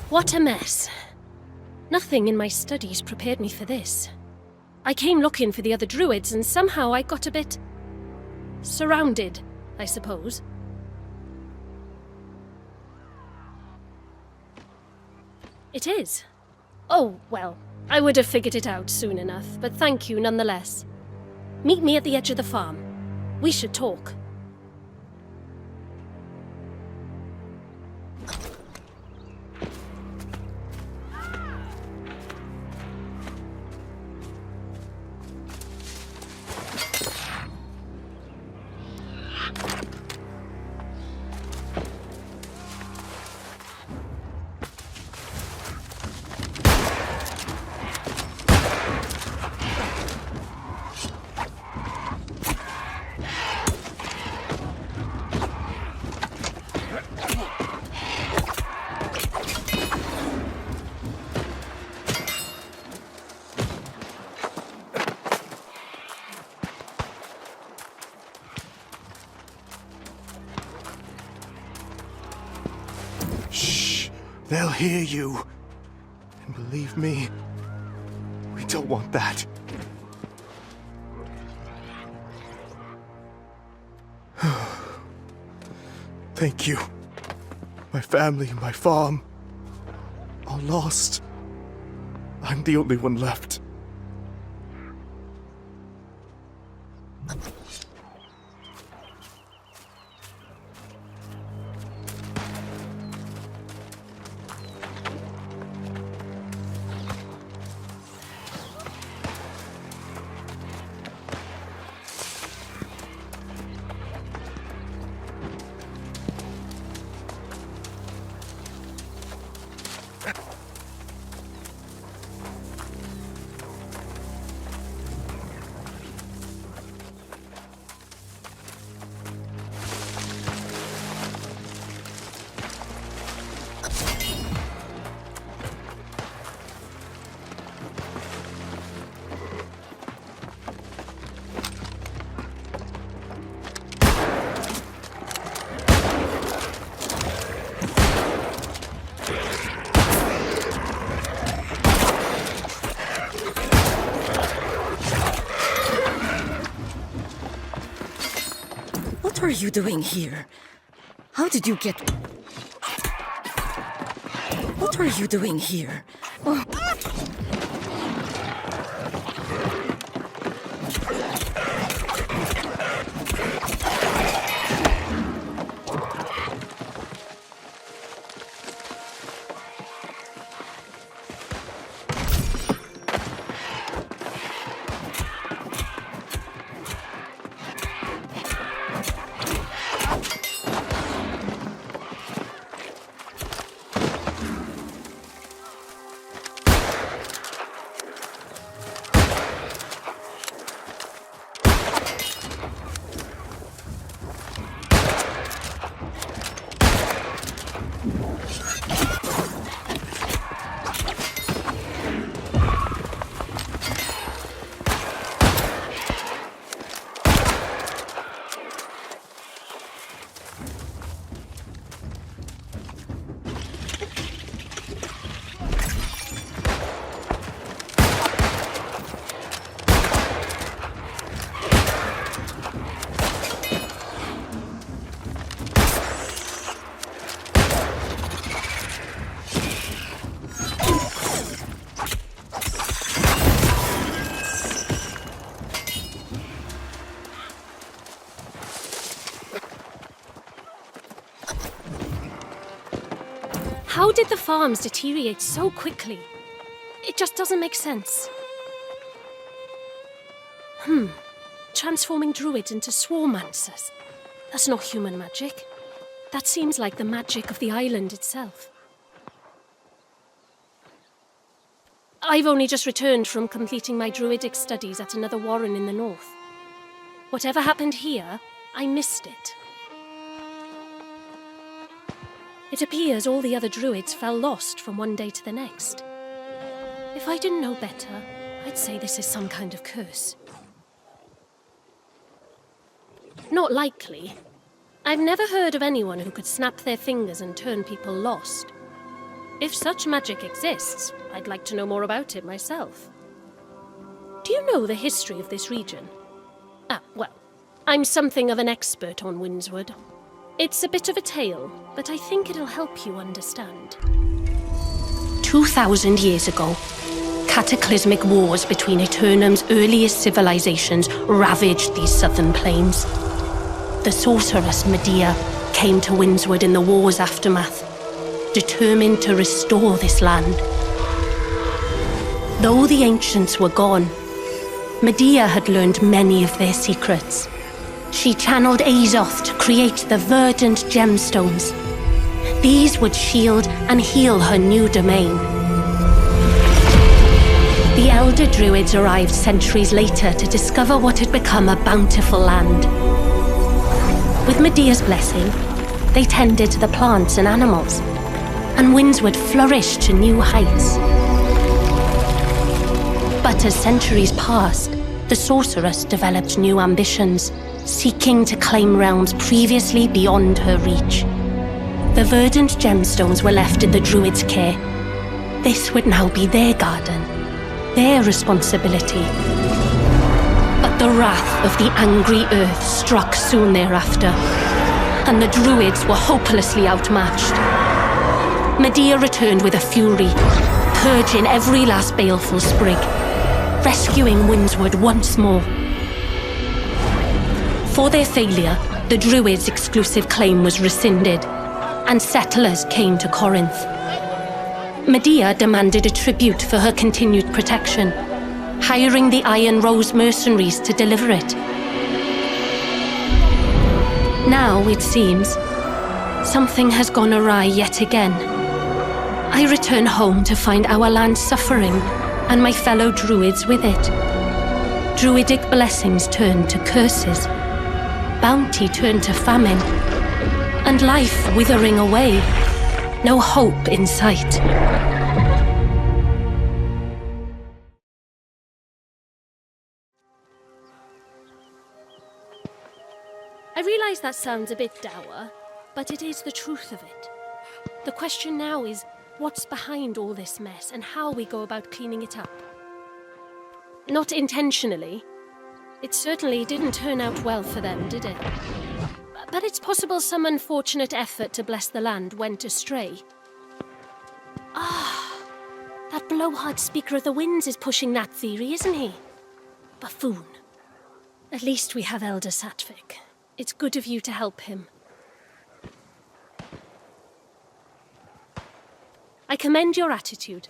What a mess. Nothing in my studies prepared me for this. I came looking for the other druids and somehow I got a bit... surrounded, I suppose. It is. Oh, well, I would have figured it out soon enough, but thank you nonetheless. Meet me at the edge of the farm. We should talk. They'll hear you. And believe me, we don't want that. Thank you. My family, my farm, all lost. I'm the only one left. What are you doing here? How did you get... What are you doing here? Oh. How did the farms deteriorate so quickly? It just doesn't make sense. Transforming druids into swarmancers. That's not human magic. That seems like the magic of the island itself. I've only just returned from completing my druidic studies at another warren in the north. Whatever happened here, I missed it. It appears all the other druids fell lost from one day to the next. If I didn't know better, I'd say this is some kind of curse. Not likely. I've never heard of anyone who could snap their fingers and turn people lost. If such magic exists, I'd like to know more about it myself. Do you know the history of this region? Well, I'm something of an expert on Windswood. It's a bit of a tale, but I think it'll help you understand. 2,000 years ago, cataclysmic wars between Aeternum's earliest civilizations ravaged these southern plains. The sorceress Medea came to Windswood in the war's aftermath, determined to restore this land. Though the ancients were gone, Medea had learned many of their secrets. She channeled Azoth to create the verdant gemstones. These would shield and heal her new domain. The elder druids arrived centuries later to discover what had become a bountiful land. With Medea's blessing, they tended to the plants and animals, and Windswood flourished to new heights. But as centuries passed, the sorceress developed new ambitions, seeking to claim realms previously beyond her reach. The verdant gemstones were left in the druids' care. This would now be their garden, their responsibility. But the wrath of the angry earth struck soon thereafter, and the druids were hopelessly outmatched. Medea returned with a fury, purging every last baleful sprig, rescuing Windswood once more. For their failure, the Druids' exclusive claim was rescinded, and settlers came to Corinth. Medea demanded a tribute for her continued protection, hiring the Iron Rose mercenaries to deliver it. Now, it seems, something has gone awry yet again. I return home to find our land suffering, and my fellow Druids with it. Druidic blessings turned to curses, bounty turned to famine, and life withering away. No hope in sight. I realize that sounds a bit dour, but it is the truth of it. The question now is, what's behind all this mess and how we go about cleaning it up? Not intentionally. It certainly didn't turn out well for them, did it? But it's possible some unfortunate effort to bless the land went astray. That blowhard Speaker of the Winds is pushing that theory, isn't he? Buffoon. At least we have Elder Satvik. It's good of you to help him. I commend your attitude.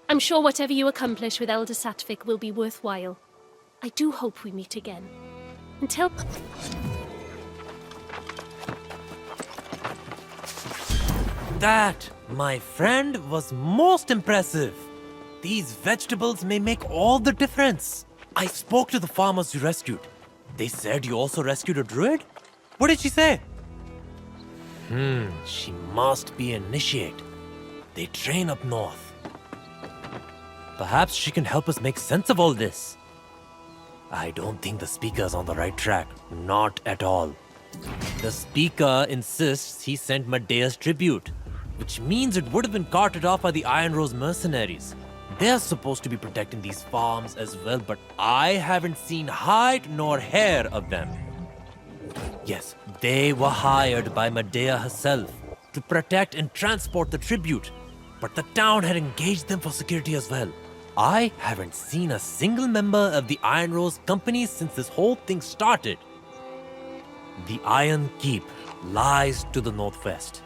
I'm sure whatever you accomplish with Elder Satvik will be worthwhile. I do hope we meet again. Until... That, my friend, was most impressive. These vegetables may make all the difference. I spoke to the farmers you rescued. They said you also rescued a druid? What did she say? She must be an initiate. They train up north. Perhaps she can help us make sense of all this. I don't think the Speaker's on the right track. Not at all. The Speaker insists he sent Medea's tribute, which means it would have been carted off by the Iron Rose mercenaries. They're supposed to be protecting these farms as well, but I haven't seen hide nor hair of them. Yes, they were hired by Medea herself to protect and transport the tribute, but the town had engaged them for security as well. I haven't seen a single member of the Iron Rose company since this whole thing started. The Iron Keep lies to the northwest.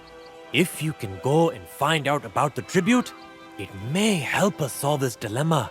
If you can go and find out about the tribute, it may help us solve this dilemma.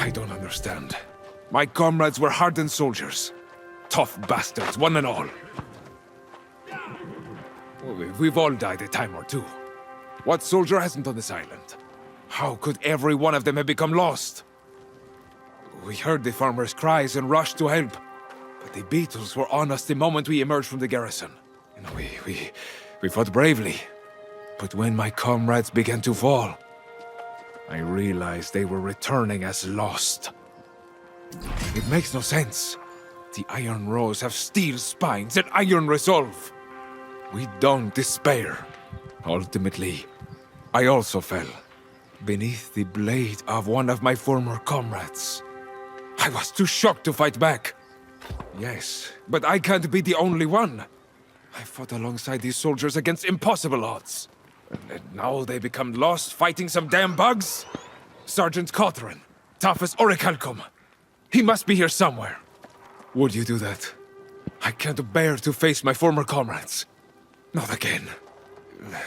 I don't understand. My comrades were hardened soldiers. Tough bastards, one and all. We've all died a time or two. What soldier hasn't on this island? How could every one of them have become lost? We heard the farmers' cries and rushed to help. But the beetles were on us the moment we emerged from the garrison. We fought bravely. But when my comrades began to fall, I realized they were returning as lost. It makes no sense. The Iron Rose have steel spines and iron resolve. We don't despair. Ultimately, I also fell beneath the blade of one of my former comrades. I was too shocked to fight back. Yes, but I can't be the only one. I fought alongside these soldiers against impossible odds. And now they become lost fighting some damn bugs? Sergeant Cawthron, tough as Orichalcum. He must be here somewhere. Would you do that? I can't bear to face my former comrades. Not again.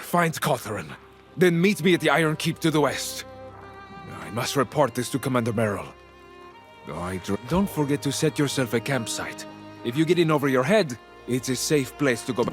Find Cawthron, then meet me at the Iron Keep to the west. I must report this to Commander Merrill. Don't forget to set yourself a campsite. If you get in over your head, it's a safe place to go.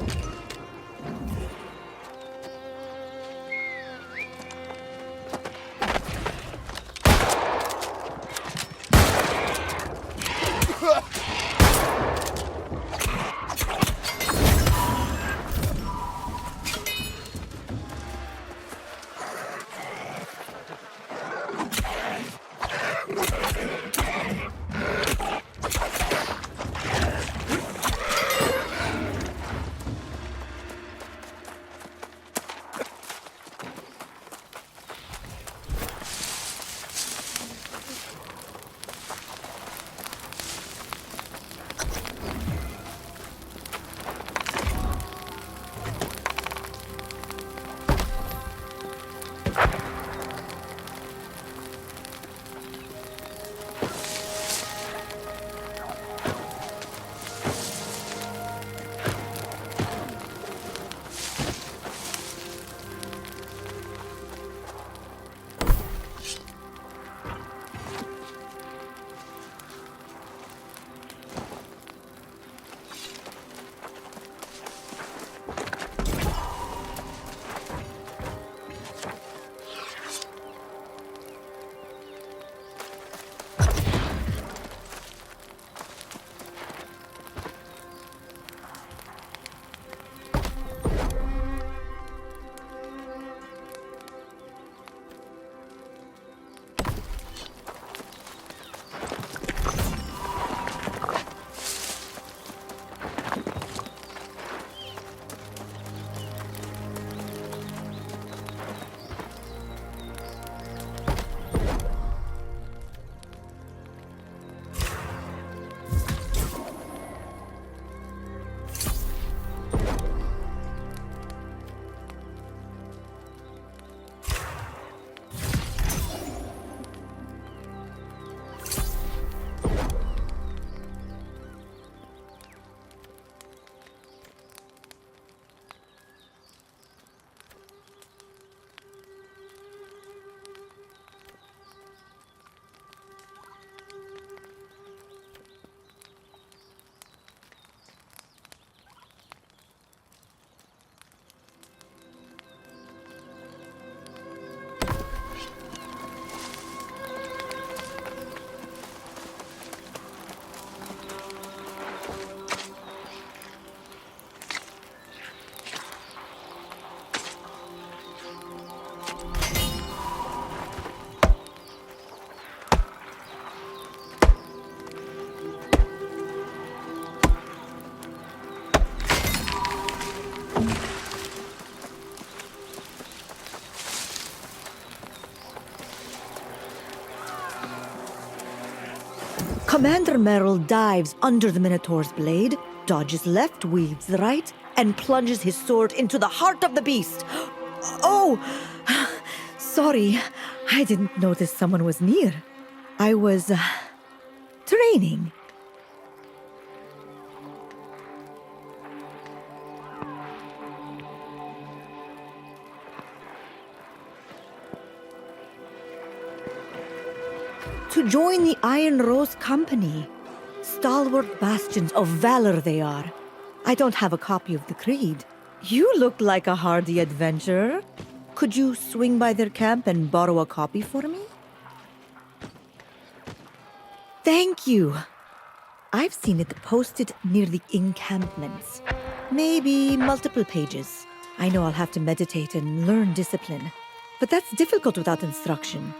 Commander Merrill dives under the Minotaur's blade, dodges left, weaves right, and plunges his sword into the heart of the beast. Oh! Sorry, I didn't notice someone was near. I was, training. to join the Iron Rose Company. Stalwart bastions of valor they are. I don't have a copy of the creed. You look like a hardy adventurer. Could you swing by their camp and borrow a copy for me? Thank you. I've seen it posted near the encampments. Maybe multiple pages. I know I'll have to meditate and learn discipline, but that's difficult without instruction.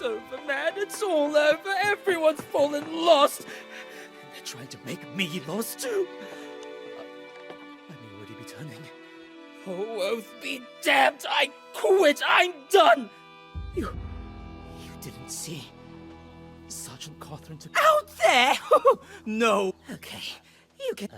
Over, man. It's all over. Everyone's fallen lost. And they're trying to make me lost too. I may already be turning. Oh, oath be damned. I quit. I'm done. You didn't see Sergeant Catherine took out there. No. Okay. You can.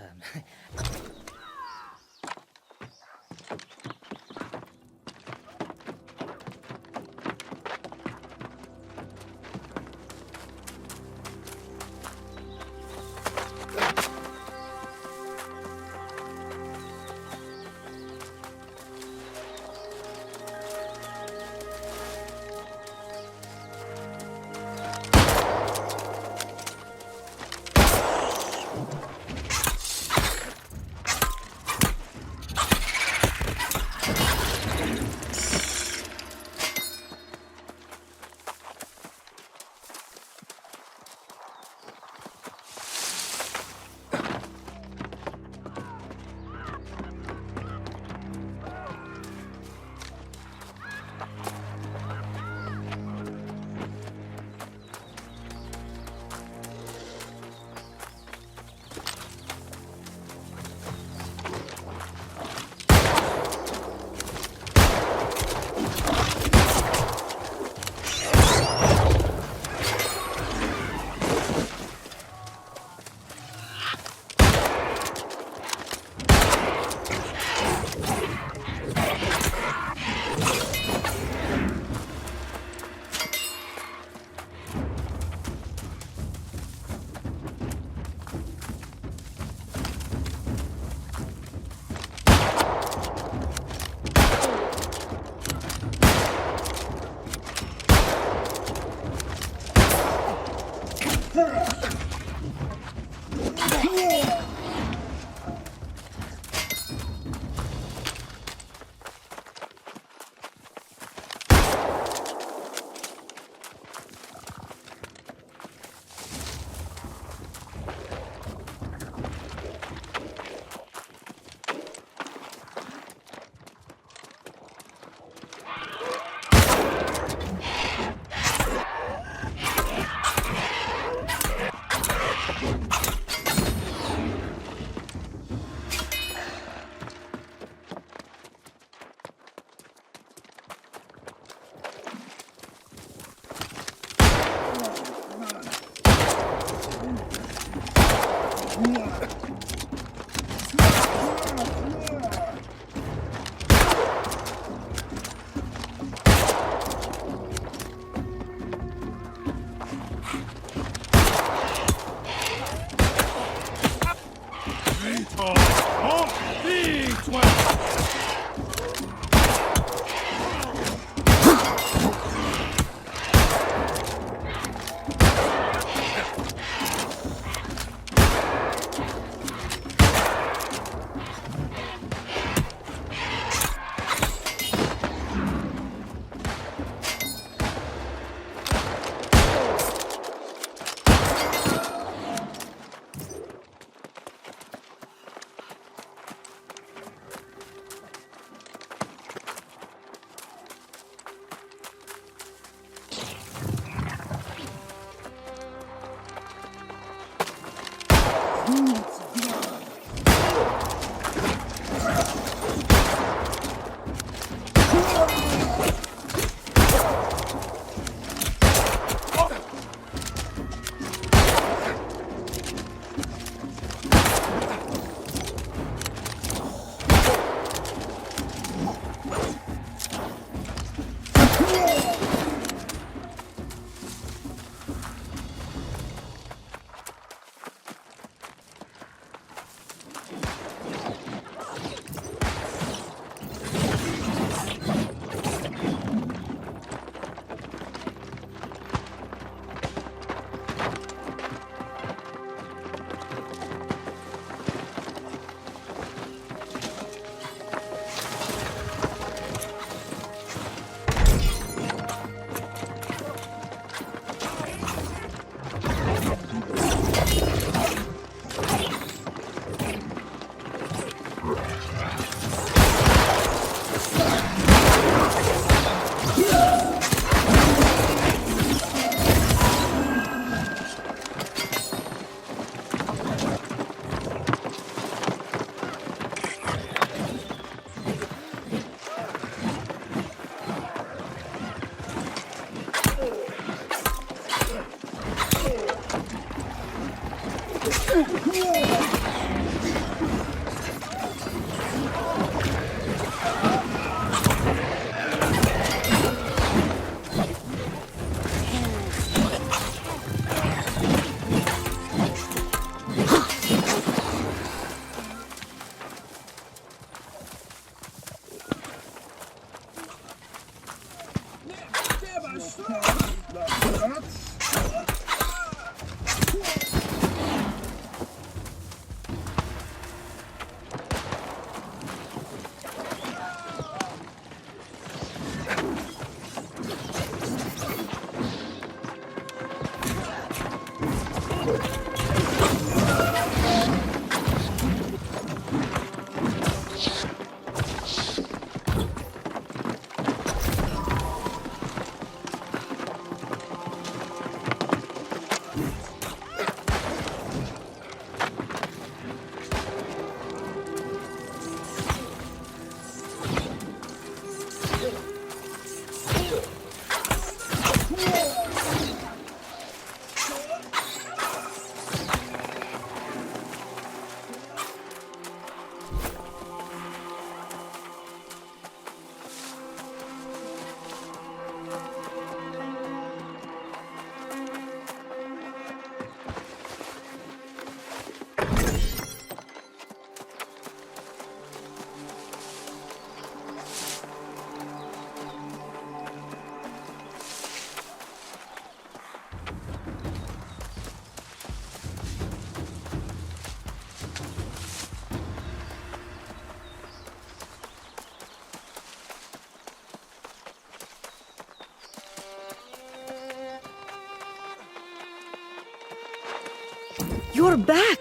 You're back!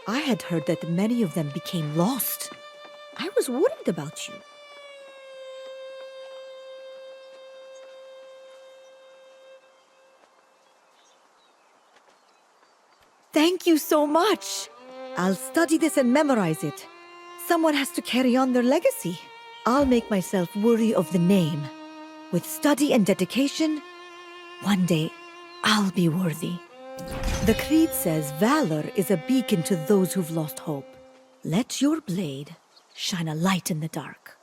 I had heard that many of them became lost. I was worried about you. Thank you so much. I'll study this and memorize it. Someone has to carry on their legacy. I'll make myself worthy of the name. With study and dedication, one day I'll be worthy. The creed says valor is a beacon to those who've lost hope. Let your blade shine a light in the dark.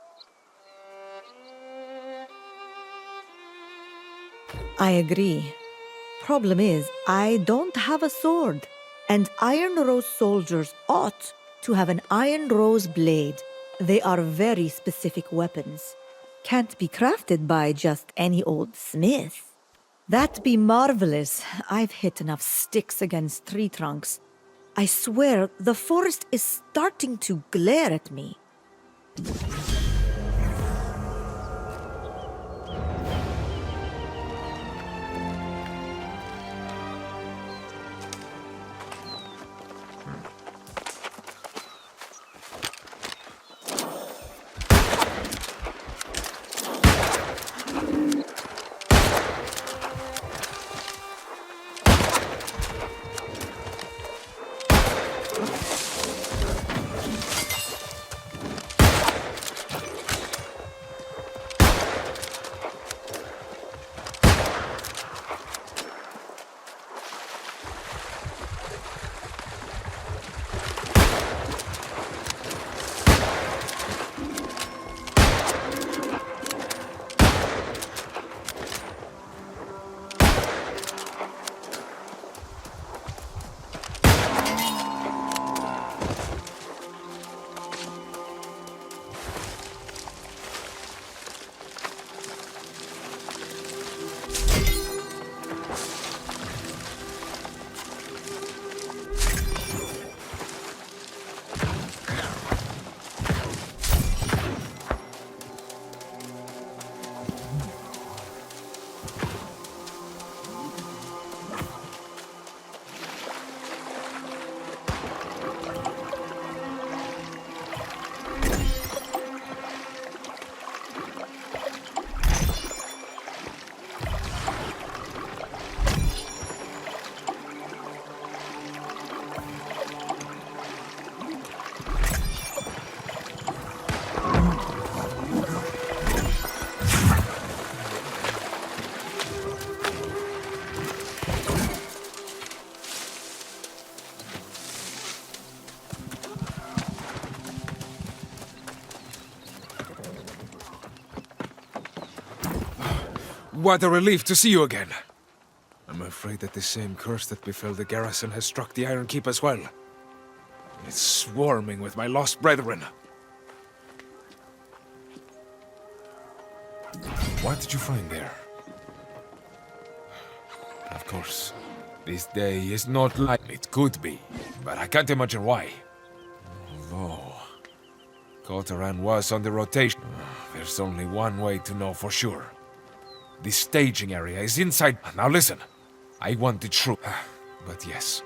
I agree. Problem is, I don't have a sword. And Iron Rose soldiers ought to have an Iron Rose blade. They are very specific weapons. Can't be crafted by just any old smith. That'd be marvelous. I've hit enough sticks against tree trunks. I swear, the forest is starting to glare at me. What a relief to see you again. I'm afraid that the same curse that befell the garrison has struck the Iron Keep as well. It's swarming with my lost brethren. What did you find there? Of course, this day is not like it could be, but I can't imagine why. Although, Kotaran was on the rotation. There's only one way to know for sure. The staging area is inside. Now listen, I want the truth. But yes.